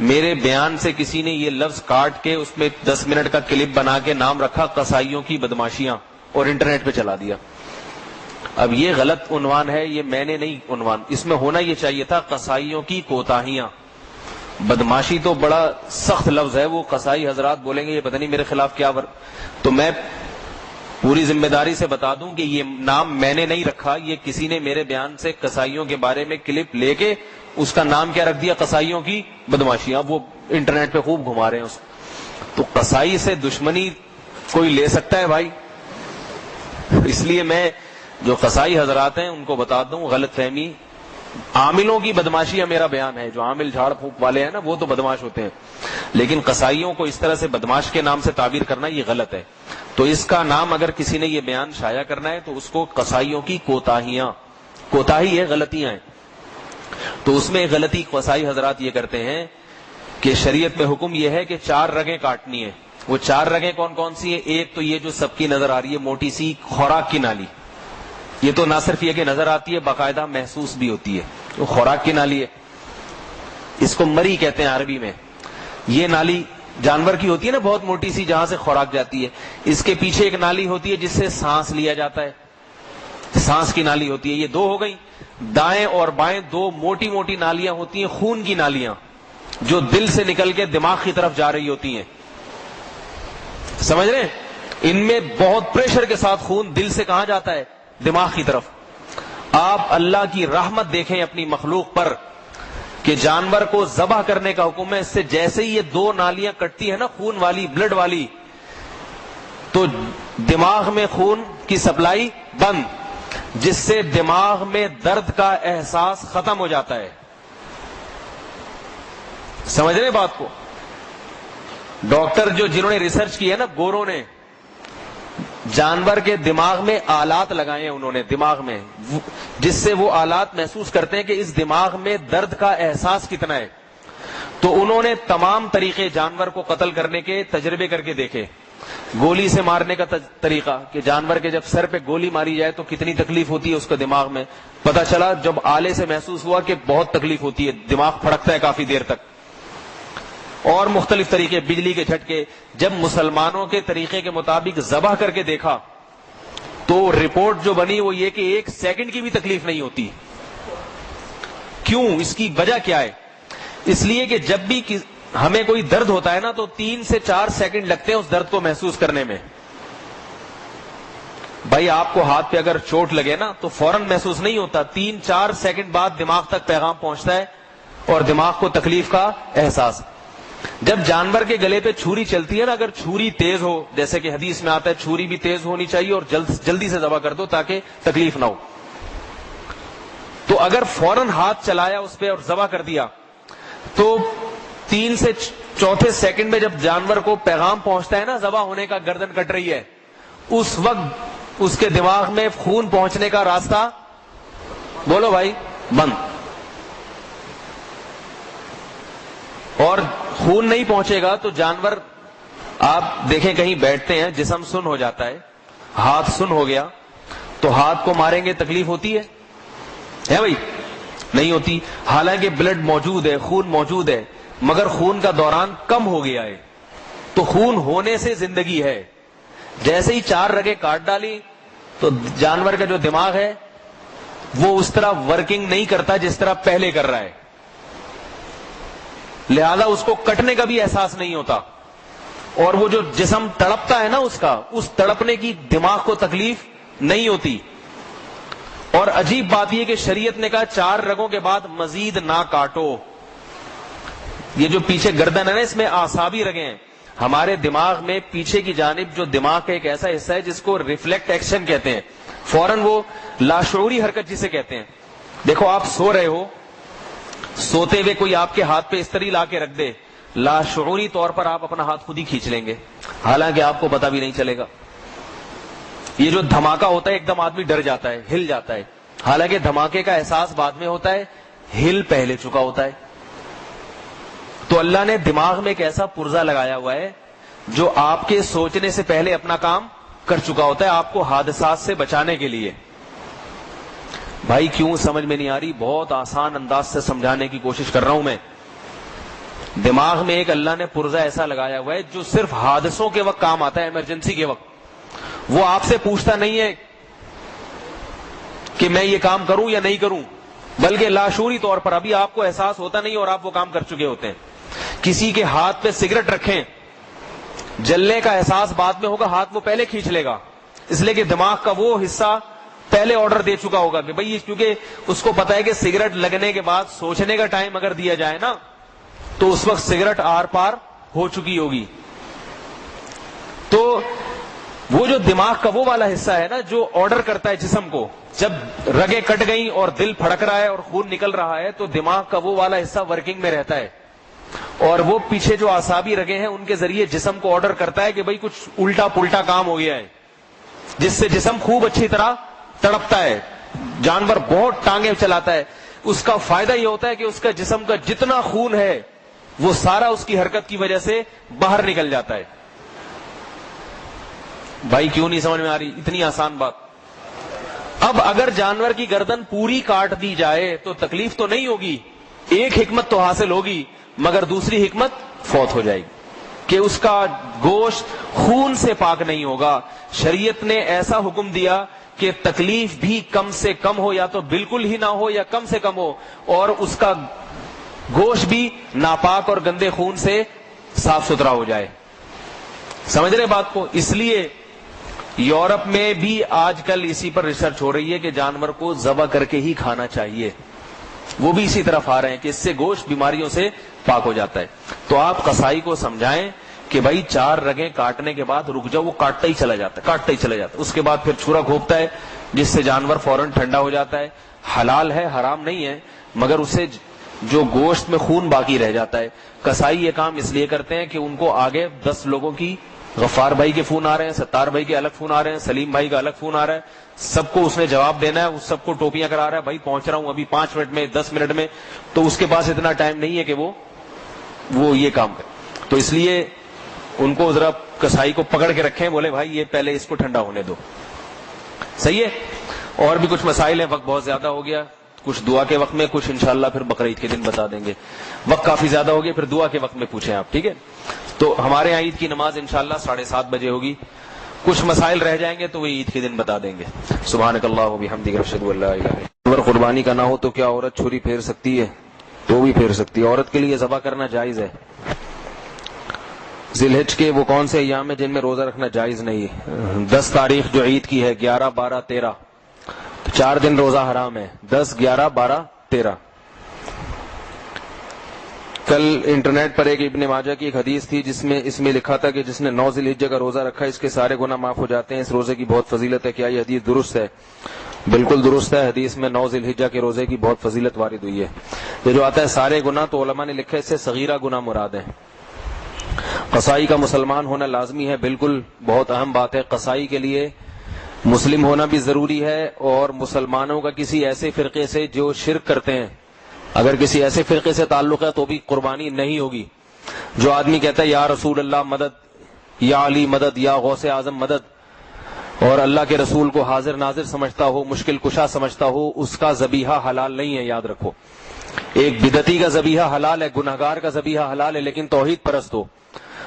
میرے بیان سے کسی نے یہ لفظ کاٹ کے اس میں 10 منٹ کا کلپ بنا کے نام رکھا قصائیوں کی بدماشیاں اور انٹرنیٹ پہ چلا دیا. اب یہ غلط عنوان ہے، یہ میں نے نہیں عنوان، اس میں ہونا یہ چاہیے تھا قصائیوں کی کوتاہیاں. بدماشی تو بڑا سخت لفظ ہے، وہ قصائی حضرات بولیں گے یہ پتہ نہیں میرے خلاف کیا تو میں پوری ذمہ داری سے بتا دوں کہ یہ نام میں نے نہیں رکھا، یہ کسی نے میرے بیان سے قصائیوں کے بارے میں کلپ لے کے اس کا نام کیا رکھ دیا، قصائیوں کی بدماشیاں. وہ انٹرنیٹ پہ خوب گھما رہے ہیں اس کو. تو قصائی سے دشمنی کوئی لے سکتا ہے بھائی؟ اس لیے میں جو قصائی حضرات ہیں ان کو بتا دوں غلط فہمی. عاملوں کی بدماشی میرا بیان ہے، جو عامل جھاڑ پھونک والے ہیں نا وہ تو بدماش ہوتے ہیں، لیکن قصائیوں کو اس طرح سے بدماش کے نام سے تعبیر کرنا یہ غلط ہے. تو اس کا نام اگر کسی نے یہ بیان شائع کرنا ہے تو اس کو قصائیوں کی کوتاہیاں، کوتاہی ہے، غلطیاں ہیں. تو اس میں غلطی قصائی حضرات یہ کرتے ہیں کہ شریعت میں حکم یہ ہے کہ 4 رگیں کاٹنی ہیں. وہ 4 رگیں کون کون سی ہیں؟ ایک تو یہ جو سب کی نظر آ رہی ہے موٹی سی خوراک کی نالی، یہ تو نہ صرف یہ کہ نظر آتی ہے باقاعدہ محسوس بھی ہوتی ہے، وہ خوراک کی نالی ہے. اس کو مری کہتے ہیں عربی میں. یہ نالی جانور کی ہوتی ہے نا بہت موٹی سی، جہاں سے خوراک جاتی ہے. اس کے پیچھے ایک نالی ہوتی ہے جس سے سانس لیا جاتا ہے، سانس کی نالی ہوتی ہے. یہ 2 ہو گئی. دائیں اور بائیں 2 موٹی موٹی نالیاں ہوتی ہیں، خون کی نالیاں، جو دل سے نکل کے دماغ کی طرف جا رہی ہوتی ہیں. سمجھ رہے ہیں؟ ان میں بہت پریشر کے ساتھ خون دل سے کہاں جاتا ہے؟ دماغ کی طرف. آپ اللہ کی رحمت دیکھیں اپنی مخلوق پر کہ جانور کو ذبح کرنے کا حکم ہے. اس سے جیسے ہی یہ 2 نالیاں کٹتی ہے نا خون والی، بلڈ والی، تو دماغ میں خون کی سپلائی بند، جس سے دماغ میں درد کا احساس ختم ہو جاتا ہے. سمجھ رہے بات کو؟ ڈاکٹر جنہوں نے ریسرچ کی ہے نا، گوروں نے جانور کے دماغ میں آلات لگائے ہیں انہوں نے دماغ میں، جس سے وہ آلات محسوس کرتے ہیں کہ اس دماغ میں درد کا احساس کتنا ہے. تو انہوں نے تمام طریقے جانور کو قتل کرنے کے تجربے کر کے دیکھے. گولی سے مارنے کا طریقہ کہ جانور کے جب سر پہ گولی ماری جائے تو کتنی تکلیف ہوتی ہے اس کا دماغ میں. پتا چلا جب آلے سے محسوس ہوا کہ بہت تکلیف ہوتی ہے, دماغ پھڑکتا ہے کافی دیر تک. اور مختلف طریقے, بجلی کے جھٹکے. جب مسلمانوں کے طریقے کے مطابق ذبح کر کے دیکھا تو رپورٹ جو بنی وہ یہ کہ 1 سیکنڈ کی بھی تکلیف نہیں ہوتی. کیوں؟ اس کی وجہ کیا ہے؟ اس لیے کہ جب بھی ہمیں کوئی درد ہوتا ہے نا تو 3 سے 4 سیکنڈ لگتے ہیں اس درد کو محسوس کرنے میں. بھائی آپ کو ہاتھ پہ اگر چوٹ لگے نا تو فوراً محسوس نہیں ہوتا, 3-4 سیکنڈ بعد دماغ تک پیغام پہنچتا ہے اور دماغ کو تکلیف کا احساس. جب جانور کے گلے پہ چھری چلتی ہے نا, اگر چھری تیز ہو, جیسے کہ حدیث میں آتا ہے چھری بھی تیز ہونی چاہیے اور جلدی سے ذبح کر دو تاکہ تکلیف نہ ہو, تو اگر فوراً ہاتھ چلایا اس پہ اور ذبح کر دیا تو 3 سے 4 سیکنڈ میں جب جانور کو پیغام پہنچتا ہے نا ذبح ہونے کا, گردن کٹ رہی ہے, اس وقت اس کے دماغ میں خون پہنچنے کا راستہ, بولو بھائی, بند. اور خون نہیں پہنچے گا تو جانور, آپ دیکھیں کہیں بیٹھتے ہیں جسم سن ہو جاتا ہے, ہاتھ سن ہو گیا تو ہاتھ کو ماریں گے تکلیف ہوتی ہے بھائی؟ نہیں ہوتی. حالانکہ بلڈ موجود ہے, خون موجود ہے, مگر خون کا دوران کم ہو گیا ہے. تو خون ہونے سے زندگی ہے. جیسے ہی 4 رگیں کاٹ ڈالی تو جانور کا جو دماغ ہے وہ اس طرح ورکنگ نہیں کرتا جس طرح پہلے کر رہا ہے, لہذا اس کو کٹنے کا بھی احساس نہیں ہوتا. اور وہ جو جسم تڑپتا ہے نا اس تڑپنے کی دماغ کو تکلیف نہیں ہوتی. اور عجیب بات یہ کہ شریعت نے کہا 4 رگوں کے بعد مزید نہ کاٹو. یہ جو پیچھے گردن ہے نا اس میں اعصابی رگیں ہیں. ہمارے دماغ میں پیچھے کی جانب جو دماغ کا ایک ایسا حصہ ہے جس کو ریفلیکٹ ایکشن کہتے ہیں, فوراً وہ لاشعوری حرکت جسے کہتے ہیں. دیکھو آپ سو رہے ہو, سوتے ہوئے کوئی آپ کے ہاتھ پہ استری لا کے رکھ دے, لاشعوری طور پر آپ اپنا ہاتھ خود ہی کھینچ لیں گے, حالانکہ آپ کو پتا بھی نہیں چلے گا. یہ جو دھماکہ ہوتا ہے ایک دم آدمی ڈر جاتا ہے, ہل جاتا ہے, حالانکہ دھماکے کا احساس بعد میں ہوتا ہے, ہل پہلے چکا ہوتا ہے. تو اللہ نے دماغ میں ایک ایسا پرزہ لگایا ہوا ہے جو آپ کے سوچنے سے پہلے اپنا کام کر چکا ہوتا ہے, آپ کو حادثات سے بچانے کے لیے. بھائی کیوں سمجھ میں نہیں آ رہی؟ بہت آسان انداز سے سمجھانے کی کوشش کر رہا ہوں میں. دماغ میں ایک اللہ نے پرزہ ایسا لگایا ہوا ہے جو صرف حادثوں کے وقت کام آتا ہے, ایمرجنسی کے وقت. وہ آپ سے پوچھتا نہیں ہے کہ میں یہ کام کروں یا نہیں کروں, بلکہ لاشعوری طور پر ابھی آپ کو احساس ہوتا نہیں اور آپ وہ کام کر چکے ہوتے ہیں. کسی کے ہاتھ پہ سگریٹ رکھیں, جلنے کا احساس بعد میں ہوگا, ہاتھ وہ پہلے کھینچ لے گا, اس لیے کہ دماغ کا وہ حصہ پہلے آرڈر دے چکا ہوگا کہ بھئی, کیونکہ اس کو پتا ہے کہ سگریٹ لگنے کے بعد سوچنے کا ٹائم اگر دیا جائے نا تو اس وقت سگریٹ آر پار ہو چکی ہوگی. تو وہ جو دماغ کا وہ والا حصہ ہے نا جو آرڈر کرتا ہے جسم کو, جب رگیں کٹ گئیں اور دل پھڑک رہا ہے اور خون نکل رہا ہے تو دماغ کا وہ والا حصہ ورکنگ میں رہتا ہے, اور وہ پیچھے جو اعصابی رگیں ہیں ان کے ذریعے جسم کو آرڈر کرتا ہے کہ بھئی کچھ الٹا پلٹا کام ہو گیا ہے, جس سے جسم خوب اچھی طرح تڑپتا ہے. جانور بہت ٹانگیں چلاتا ہے, اس کا فائدہ یہ ہوتا ہے کہ اس کا جسم کا جتنا خون ہے وہ سارا اس کی حرکت کی وجہ سے باہر نکل جاتا ہے. بھائی کیوں نہیں سمجھ میں آ رہی؟ اتنی آسان بات. اب اگر جانور کی گردن پوری کاٹ دی جائے تو تکلیف تو نہیں ہوگی, ایک حکمت تو حاصل ہوگی, مگر دوسری حکمت فوت ہو جائے گی کہ اس کا گوشت خون سے پاک نہیں ہوگا. شریعت نے ایسا حکم دیا کہ تکلیف بھی کم سے کم ہو, یا تو بالکل ہی نہ ہو یا کم سے کم ہو, اور اس کا گوشت بھی ناپاک اور گندے خون سے صاف ستھرا ہو جائے. سمجھ رہے بات کو؟ اس لیے یورپ میں بھی آج کل اسی پر ریسرچ ہو رہی ہے کہ جانور کو ذبح کر کے ہی کھانا چاہیے. وہ بھی اسی طرف آ رہے ہیں کہ اس سے گوشت بیماریوں سے پاک ہو جاتا ہے. تو آپ قصائی کو سمجھائیں کہ بھائی 4 رگیں کاٹنے کے بعد رک جاؤ, وہ کاٹتا ہی چلا جاتا ہے. اس کے بعد پھر چھرا گھونپتا ہے جس سے جانور فوراً ٹھنڈا ہو جاتا ہے. حلال ہے, حرام نہیں ہے, مگر اسے جو گوشت میں خون باقی رہ جاتا ہے. قصائی یہ کام اس لیے کرتے ہیں کہ ان کو آگے 10 لوگوں کی, غفار بھائی کے فون آ رہے ہیں, ستار بھائی کے الگ فون آ رہے ہیں, سلیم بھائی کا الگ فون آ رہا ہے, سب کو اس نے جواب دینا ہے, اس سب کو ٹوپیاں کرا رہا ہے, بھائی پہنچ رہا ہوں ابھی 5 منٹ میں 10 منٹ میں. تو اس کے پاس اتنا ٹائم نہیں ہے کہ وہ وہ یہ کام کریں. تو اس لیے ان کو ذرا کسائی کو پکڑ کے رکھیں, بولے بھائی یہ پہلے اس کو ٹھنڈا ہونے دو. صحیح ہے. اور بھی کچھ مسائل ہیں, وقت بہت زیادہ ہو گیا, کچھ دعا کے وقت میں, کچھ انشاءاللہ پھر بقرعید کے دن بتا دیں گے. وقت کافی زیادہ ہو گیا, پھر دعا کے وقت میں پوچھیں آپ, ٹھیک ہے. تو ہمارے یہاں عید کی نماز انشاءاللہ 7:30 بجے ہوگی. کچھ مسائل رہ جائیں گے تو وہ عید کے دن بتا دیں گے. سبحانک اللہم و بحمدک اشہد ان لا الہ الا انت. اگر قربانی کا نہ ہو تو کیا عورت چھری پھیر سکتی ہے؟ تو بھی پھیر سکتی ہے. عورت کے لیے ذبح کرنا جائز ہے. ذی الحج کے وہ کون سے ایام ہیں جن میں روزہ رکھنا جائز نہیں ہے؟ 10 تاریخ جو عید کی ہے, 11, 12, 13, 4 دن روزہ حرام ہے. 10, 11, 12, 13. کل انٹرنیٹ پر ایک ابن ماجہ کی ایک حدیث تھی جس میں اس میں لکھا تھا کہ جس نے 9 ذی الحجہ کا روزہ رکھا اس کے سارے گناہ معاف ہو جاتے ہیں. اس روزے کی بہت فضیلت ہے. کیا یہ حدیث درست ہے؟ بالکل درست ہے. حدیث میں 9 ذی الحجہ کے روزے کی بہت فضیلت وارد ہوئی ہے. یہ جو آتا ہے سارے گناہ, تو علماء نے لکھا ہے اس سے صغیرہ گناہ مراد ہے. قصائی کا مسلمان ہونا لازمی ہے. بالکل بہت اہم بات ہے. قصائی کے لیے مسلم ہونا بھی ضروری ہے, اور مسلمانوں کا کسی ایسے فرقے سے جو شرک کرتے ہیں, اگر کسی ایسے فرقے سے تعلق ہے تو بھی قربانی نہیں ہوگی. جو آدمی کہتا ہے یا رسول اللہ مدد, یا علی مدد, یا غوث اعظم مدد, اور اللہ کے رسول کو حاضر ناظر سمجھتا ہو, مشکل کشا سمجھتا ہو, اس کا ذبیحہ حلال نہیں ہے. یاد رکھو, ایک بدعتی کا ذبیحہ حلال ہے, گنہگار کا ذبیحہ حلال ہے, لیکن توحید پرست ہو.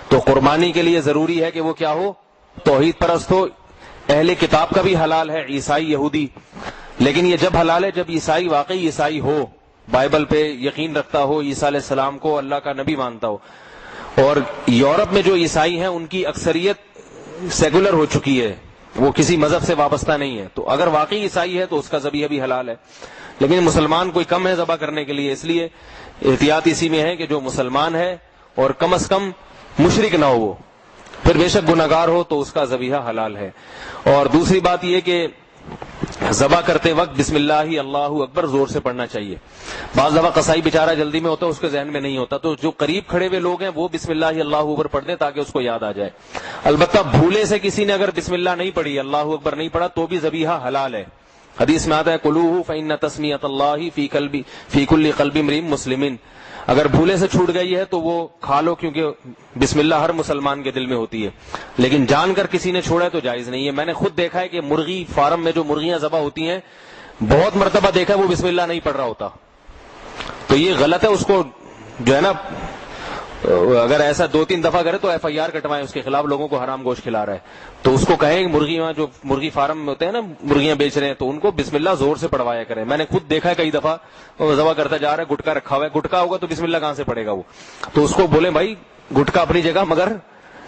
تو قربانی کے لیے ضروری ہے کہ وہ کیا ہو؟ توحید پرست ہو. اہل کتاب کا بھی حلال ہے, عیسائی, یہودی, لیکن یہ جب حلال ہے جب عیسائی واقعی عیسائی ہو, بائبل پہ یقین رکھتا ہو, عیسیٰ علیہ السلام کو اللہ کا نبی مانتا ہو. اور یورپ میں جو عیسائی ہیں ان کی اکثریت سیکولر ہو چکی ہے, وہ کسی مذہب سے وابستہ نہیں ہے. تو اگر واقعی عیسائی ہے تو اس کا ذبیحہ بھی حلال ہے. لیکن مسلمان کوئی کم ہے ذبح کرنے کے لیے, اس لیے احتیاط اسی میں ہے کہ جو مسلمان ہے اور کم از کم مشرک نہ ہو, وہ پھر بے شک گنہگار ہو تو اس کا ذبیحہ حلال ہے. اور دوسری بات یہ کہ ذبح کرتے وقت بسم اللہ اللہ اکبر زور سے پڑھنا چاہیے. بعض دفعہ قصائی بیچارہ جلدی میں ہوتا ہے, اس کے ذہن میں نہیں ہوتا, تو جو قریب کھڑے ہوئے لوگ ہیں وہ بسم اللہ اللہ اکبر پڑھ دیں تاکہ اس کو یاد آ جائے. البتہ بھولے سے کسی نے اگر بسم اللہ نہیں پڑھی, اللہ اکبر نہیں پڑھا, تو بھی ذبیحہ حلال ہے. حدیث میں آتا ہے کلوہ فإن تسمیۃ اللہ فی کل قلب امرئ مسلم. اگر بھولے سے چھوٹ گئی ہے تو وہ کھا لو, کیونکہ بسم اللہ ہر مسلمان کے دل میں ہوتی ہے. لیکن جان کر کسی نے چھوڑا ہے تو جائز نہیں ہے. میں نے خود دیکھا ہے کہ مرغی فارم میں جو مرغیاں ذبح ہوتی ہیں, بہت مرتبہ دیکھا ہے وہ بسم اللہ نہیں پڑھ رہا ہوتا. تو یہ غلط ہے. اس کو جو ہے نا, اگر ایسا 2-3 دفعہ کرے تو FIR کٹوائیں اس کے خلاف, لوگوں کو حرام گوشت کھلا رہا ہے. تو اس کو کہیں مرغیاں, جو مرغی فارم میں ہوتے ہیں نا, مرغیاں بیچ رہے ہیں, تو ان کو بسم اللہ زور سے پڑھوایا کریں. میں نے خود دیکھا ہے کئی دفعہ وہ ذبح کرتا جا رہا ہے, گٹکا رکھا ہوا ہے, گٹکا ہوگا تو بسم اللہ کہاں سے پڑھے گا وہ. تو اس کو بولیں بھائی گٹکا اپنی جگہ, مگر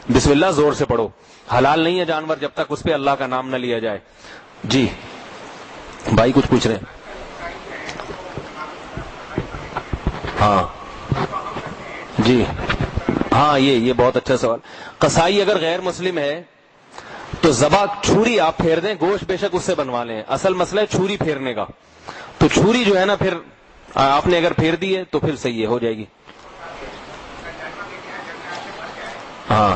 بسم اللہ زور سے پڑھو. حلال نہیں ہے جانور جب تک اس پہ اللہ کا نام نہ لیا جائے. جی بھائی کچھ پوچھ رہے ہیں؟ ہاں جی ہاں, یہ بہت اچھا سوال. قصائی اگر غیر مسلم ہے تو ذبح چھری آپ پھیر دیں, گوشت بے شک اس سے بنوا لیں. اصل مسئلہ ہے چھری پھیرنے کا. تو چھری جو ہے نا, پھر آپ نے اگر پھیر دی ہے تو پھر صحیح ہے, ہو جائے گی. ہاں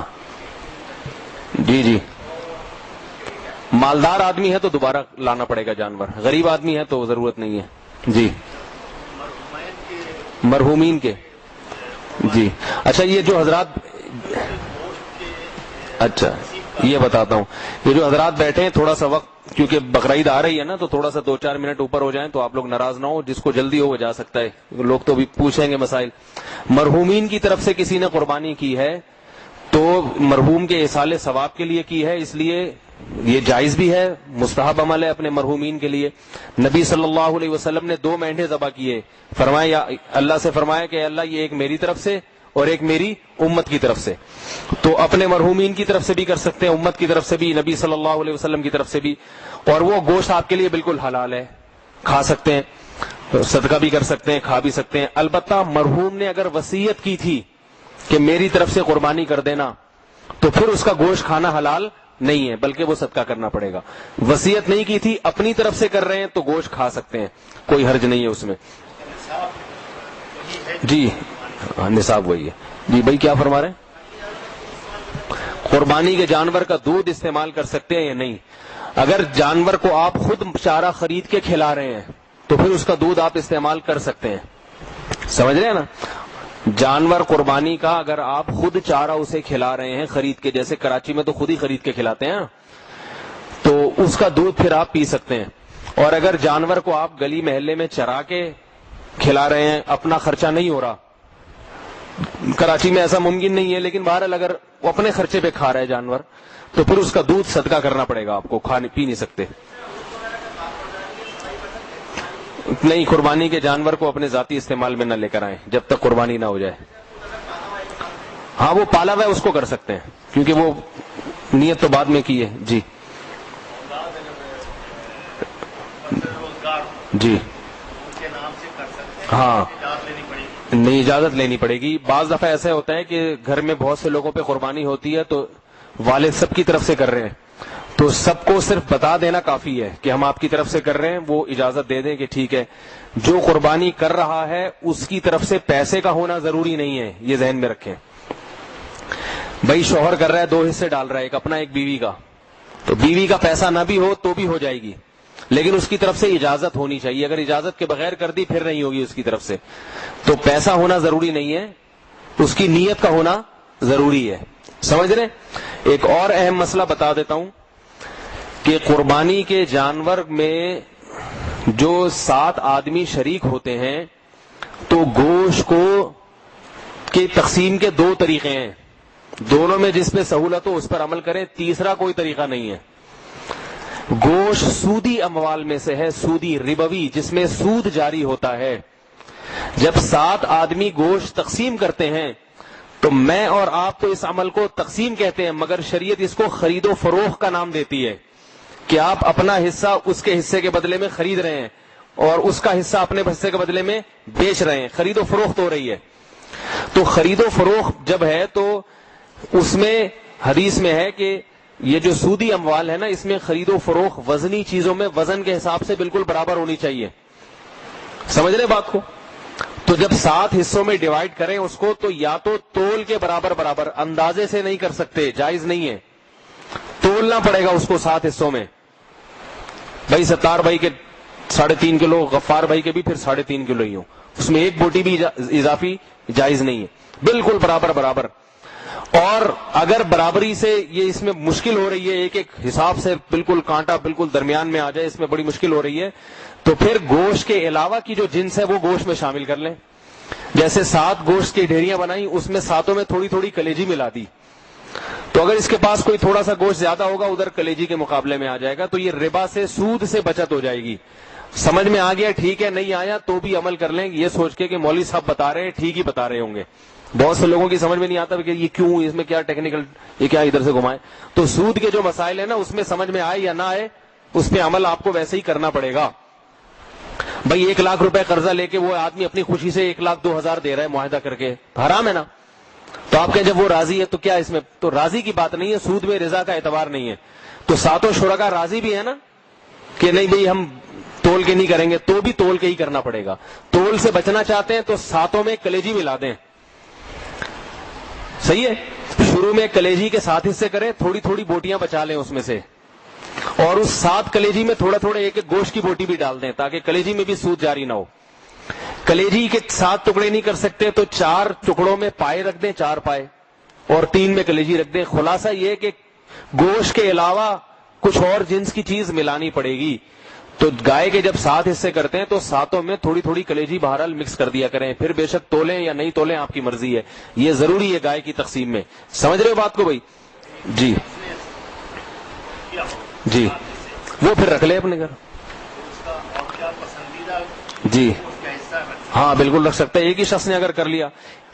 جی مالدار آدمی ہے تو دوبارہ لانا پڑے گا جانور, غریب آدمی ہے تو ضرورت نہیں ہے. جی مرحومین کے, جی اچھا, یہ جو حضرات, اچھا یہ بتاتا ہوں, یہ جو حضرات بیٹھے ہیں تھوڑا سا وقت, کیونکہ بقرعید آ رہی ہے نا, تو تھوڑا سا 2-4 منٹ اوپر ہو جائیں تو آپ لوگ ناراض نہ ہو. جس کو جلدی ہو وہ جا سکتا ہے, لوگ تو بھی پوچھیں گے مسائل. مرحومین کی طرف سے کسی نے قربانی کی ہے تو مرحوم کے ایصال ثواب کے لیے کی ہے, اس لیے یہ جائز بھی ہے, مستحب عمل ہے اپنے مرحومین کے لیے. نبی صلی اللہ علیہ وسلم نے 2 مینڈھے ذبح کیے, فرمایا اللہ سے فرمایا کہ اللہ یہ ایک میری طرف سے اور ایک میری امت کی طرف سے. تو اپنے مرحومین کی طرف سے بھی کر سکتے ہیں, امت کی طرف سے بھی, نبی صلی اللہ علیہ وسلم کی طرف سے بھی. اور وہ گوشت آپ کے لیے بالکل حلال ہے, کھا سکتے ہیں, صدقہ بھی کر سکتے ہیں, کھا بھی سکتے ہیں. البتہ مرحوم نے اگر وصیت کی تھی کہ میری طرف سے قربانی کر دینا, تو پھر اس کا گوشت کھانا حلال نہیں ہے, بلکہ وہ صدقہ کرنا پڑے گا. وصیت نہیں کی تھی, اپنی طرف سے کر رہے ہیں تو گوشت کھا سکتے ہیں, کوئی حرج نہیں ہے اس میں. جی نصاب وہی ہے. جی بھائی کیا فرما رہے ہیں؟ قربانی کے جانور کا دودھ استعمال کر سکتے ہیں یا نہیں؟ اگر جانور کو آپ خود چارہ خرید کے کھلا رہے ہیں تو پھر اس کا دودھ آپ استعمال کر سکتے ہیں, سمجھ رہے ہیں نا. جانور قربانی کا اگر آپ خود چارہ اسے کھلا رہے ہیں خرید کے، جیسے کراچی میں تو خود ہی خرید کے کھلاتے ہیں، تو اس کا دودھ پھر آپ پی سکتے ہیں. اور اگر جانور کو آپ گلی محلے میں چرا کے کھلا رہے ہیں، اپنا خرچہ نہیں ہو رہا، کراچی میں ایسا ممکن نہیں ہے، لیکن بہرحال اگر وہ اپنے خرچے پہ کھا رہا ہے جانور، تو پھر اس کا دودھ صدقہ کرنا پڑے گا آپ کو، پی نہیں سکتے. نہیں، قربانی کے جانور کو اپنے ذاتی استعمال میں نہ لے کر آئیں جب تک قربانی نہ ہو جائے. ہاں وہ پالا ہوا ہے اس کو کر سکتے ہیں، کیونکہ وہ نیت تو بعد میں کی ہے. جی جی ہاں، نہیں اجازت لینی پڑے گی. بعض دفعہ ایسا ہوتا ہے کہ گھر میں بہت سے لوگوں پہ قربانی ہوتی ہے، تو والد سب کی طرف سے کر رہے ہیں، تو سب کو صرف بتا دینا کافی ہے کہ ہم آپ کی طرف سے کر رہے ہیں، وہ اجازت دے دیں کہ ٹھیک ہے. جو قربانی کر رہا ہے اس کی طرف سے پیسے کا ہونا ضروری نہیں ہے، یہ ذہن میں رکھیں. بھائی شوہر کر رہا ہے، 2 حصے ڈال رہا ہے، ایک اپنا ایک بیوی کا، تو بیوی کا پیسہ نہ بھی ہو تو بھی ہو جائے گی، لیکن اس کی طرف سے اجازت ہونی چاہیے. اگر اجازت کے بغیر کر دی پھر نہیں ہوگی اس کی طرف سے. تو پیسہ ہونا ضروری نہیں ہے، اس کی نیت کا ہونا ضروری ہے. سمجھ رہے؟ ایک اور اہم مسئلہ بتا دیتا ہوں کہ قربانی کے جانور میں جو 7 آدمی شریک ہوتے ہیں تو گوشت کو کی تقسیم کے 2 طریقے ہیں. دونوں میں جس پہ سہولت ہو اس پر عمل کریں، تیسرا کوئی طریقہ نہیں ہے. گوشت سودی اموال میں سے ہے، سودی ربوی، جس میں سود جاری ہوتا ہے. جب 7 آدمی گوشت تقسیم کرتے ہیں تو میں اور آپ تو اس عمل کو تقسیم کہتے ہیں، مگر شریعت اس کو خرید و فروخت کا نام دیتی ہے کہ آپ اپنا حصہ اس کے حصے کے بدلے میں خرید رہے ہیں اور اس کا حصہ اپنے حصے کے بدلے میں بیچ رہے ہیں، خرید و فروخت ہو رہی ہے. تو خرید و فروخت جب ہے تو اس میں حدیث میں ہے کہ یہ جو سودی اموال ہے نا، اس میں خرید و فروخت وزنی چیزوں میں وزن کے حساب سے بالکل برابر ہونی چاہیے. سمجھ رہے بات کو؟ تو جب 7 حصوں میں ڈیوائیڈ کریں اس کو، تو یا تو تول کے برابر اندازے سے نہیں کر سکتے، جائز نہیں ہے، تولنا پڑے گا اس کو 7 حصوں میں. بھائی 17 بھائی کے 3.5 کلو، غفار بھائی کے بھی پھر 3.5 کلو ہی ہوں، اس میں ایک بوٹی بھی اضافی جائز نہیں ہے، بالکل برابر. اور اگر برابری سے یہ اس میں مشکل ہو رہی ہے، ایک ایک حساب سے بالکل کانٹا بالکل درمیان میں آ جائے، اس میں بڑی مشکل ہو رہی ہے، تو پھر گوشت کے علاوہ کی جو جنس ہے وہ گوشت میں شامل کر لیں. جیسے 7 گوشت کی ڈھیریاں بنائی، اس میں 7 میں تھوڑی تھوڑی کلیجی ملا دی، تو اگر اس کے پاس کوئی تھوڑا سا گوشت زیادہ ہوگا ادھر کلیجی کے مقابلے میں آ جائے گا، تو یہ ربا سے، سود سے بچت ہو جائے گی. سمجھ میں آ گیا؟ ٹھیک ہے، نہیں آیا تو بھی عمل کر لیں، یہ سوچ کے کہ مولوی صاحب بتا رہے ہیں ٹھیک ہی بتا رہے ہوں گے. بہت سے لوگوں کی سمجھ میں نہیں آتا کہ یہ کیوں، اس میں کیا ٹیکنیکل، یہ کیا ادھر سے گھمائے. تو سود کے جو مسائل ہیں نا، اس میں سمجھ میں آئے یا نہ آئے، اس پہ عمل آپ کو ویسے ہی کرنا پڑے گا. بھائی 1 لاکھ روپے قرضہ لے کے وہ آدمی اپنی خوشی سے 1,02,000 دے رہا ہے معاہدہ کر کے، حرام ہے نا. تو آپ کہیں جب وہ راضی ہے تو کیا اس میں تو راضی کی بات نہیں ہے، سود میں رضا کا اعتبار نہیں ہے. تو 7 شرکا راضی بھی ہے نا کہ نہیں بھئی ہم تول کے نہیں کریں گے، تو بھی تول کے ہی کرنا پڑے گا. تول سے بچنا چاہتے ہیں تو 7 میں کلیجی ملا دیں، صحیح ہے. شروع میں کلیجی کے 7 حصے کریں، تھوڑی تھوڑی بوٹیاں بچا لیں اس میں سے، اور اس 7 کلیجی میں تھوڑا تھوڑا ایک ایک گوشت کی بوٹی بھی ڈال دیں تاکہ کلیجی میں بھی سود جاری نہ ہو. کلیجی کے 7 ٹکڑے نہیں کر سکتے تو 4 ٹکڑوں میں پائے رکھ دیں، 4 پائے، اور 3 میں کلیجی رکھ دیں. خلاصہ یہ کہ گوشت کے علاوہ کچھ اور جنس کی چیز ملانی پڑے گی. تو گائے کے جب 7 حصے کرتے ہیں تو 7 میں تھوڑی تھوڑی کلیجی بہرحال مکس کر دیا کریں، پھر بے شک تولیں یا نہیں تولیں آپ کی مرضی ہے، یہ ضروری ہے گائے کی تقسیم میں. سمجھ رہے ہو بات کو بھائی؟ جی جی، وہ پھر رکھ لے اپنے گھر. جی ہاں بالکل رکھ سکتا ہے، ایک ہی شخص نے اگر کر لیا.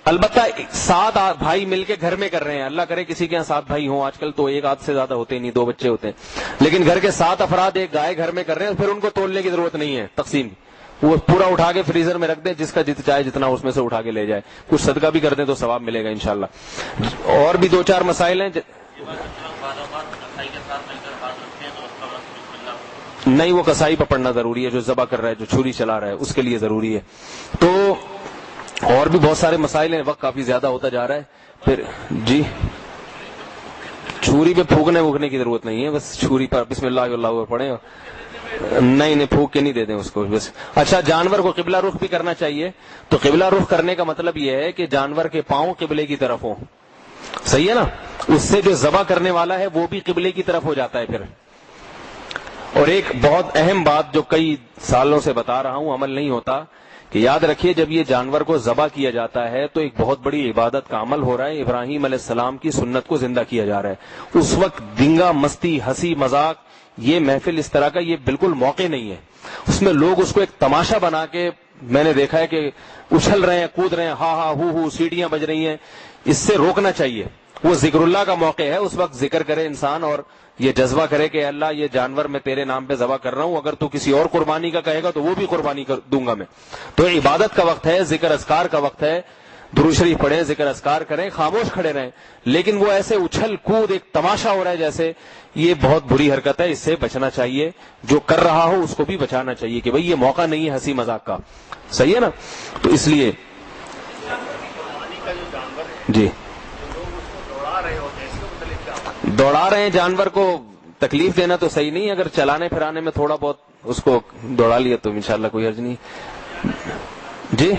البتہ 7 بھائی مل کے گھر میں کر رہے ہیں، اللہ کرے کسی کے یہاں 7 بھائی ہوں، آج کل تو 1 آدھ سے زیادہ ہوتے نہیں، 2 بچے ہوتے ہیں، لیکن گھر کے 7 افراد ایک گائے گھر میں کر رہے ہیں، پھر ان کو تولنے کی ضرورت نہیں ہے تقسیم، وہ پورا اٹھا کے فریزر میں رکھ دیں، جس کا چاہے جتنا اس میں سے اٹھا کے لے جائے، کچھ صدقہ بھی کر دیں تو ثواب ملے گا انشاءاللہ. اور بھی 2-4 مسائل ہیں. نہیں، وہ کسائی پر پڑنا ضروری ہے، جو ذبح کر رہا ہے، جو چھری چلا رہا ہے اس کے لیے ضروری ہے. تو اور بھی بہت سارے مسائل ہیں، وقت کافی زیادہ ہوتا جا رہا ہے. پھر جی، چھری پہ پھونکنے ووکنے کی ضرورت نہیں ہے، بس چھری پر بسم اللہ اللہ پڑھیں. نہیں نہیں پھونک کے نہیں دے دیں اس کو بس. اچھا جانور کو قبلہ رخ بھی کرنا چاہیے. تو قبلہ رخ کرنے کا مطلب یہ ہے کہ جانور کے پاؤں قبلے کی طرف ہوں. صحیح ہے نا. اس سے جو ذبح کرنے والا ہے وہ بھی قبلے کی طرف ہو جاتا ہے پھر. اور ایک بہت اہم بات جو کئی سالوں سے بتا رہا ہوں عمل نہیں ہوتا کہ یاد رکھیے جب یہ جانور کو ذبح کیا جاتا ہے تو ایک بہت بڑی عبادت کا عمل ہو رہا ہے. ابراہیم علیہ السلام کی سنت کو زندہ کیا جا رہا ہے. اس وقت دنگا مستی ہنسی مذاق یہ محفل اس طرح کا یہ بالکل موقع نہیں ہے. اس میں لوگ اس کو ایک تماشا بنا کے میں نے دیکھا ہے کہ اچھل رہے ہیں کود رہے ہیں ہا ہا ہو سیڑھیاں بج رہی ہیں. اس سے روکنا چاہیے. وہ ذکر اللہ کا موقع ہے. اس وقت ذکر کرے انسان اور یہ جذبہ کرے کہ اللہ یہ جانور میں تیرے نام پہ ذبح کر رہا ہوں. اگر تو کسی اور قربانی کا کہے گا تو وہ بھی قربانی کر دوں گا میں. تو عبادت کا وقت ہے. ذکر اذکار کا وقت ہے. درود شریف پڑھیں ذکر اذکار کریں خاموش کھڑے رہیں. لیکن وہ ایسے اچھل کود ایک تماشا ہو رہا ہے جیسے یہ بہت بری حرکت ہے. اس سے بچنا چاہیے. جو کر رہا ہو اس کو بھی بچانا چاہیے کہ بھئی یہ موقع نہیں ہے ہنسی مذاق کا. صحیح ہے نا. تو اس لیے جی دوڑا رہے ہیں جانور کو تکلیف دینا تو صحیح نہیں. اگر چلانے پھرانے میں تھوڑا بہت اس کو دوڑا لیا تو انشاءاللہ کوئی حرج نہیں. جی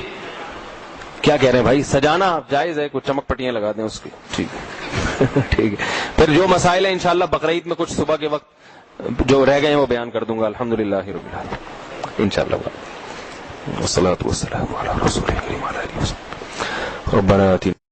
کیا کہہ رہے ہیں بھائی. سجانا جائز ہے. کچھ چمک پٹیاں لگا دیں اس کی. ٹھیک ہے ٹھیک ہے. پھر جو مسائل ہیں انشاءاللہ بقرعید میں کچھ صبح کے وقت جو رہ گئے ہیں وہ بیان کر دوں گا. الحمدللہ رب العالمین انشاءاللہ. والصلاۃ والسلام علی رسول اللہ ربنا آتنا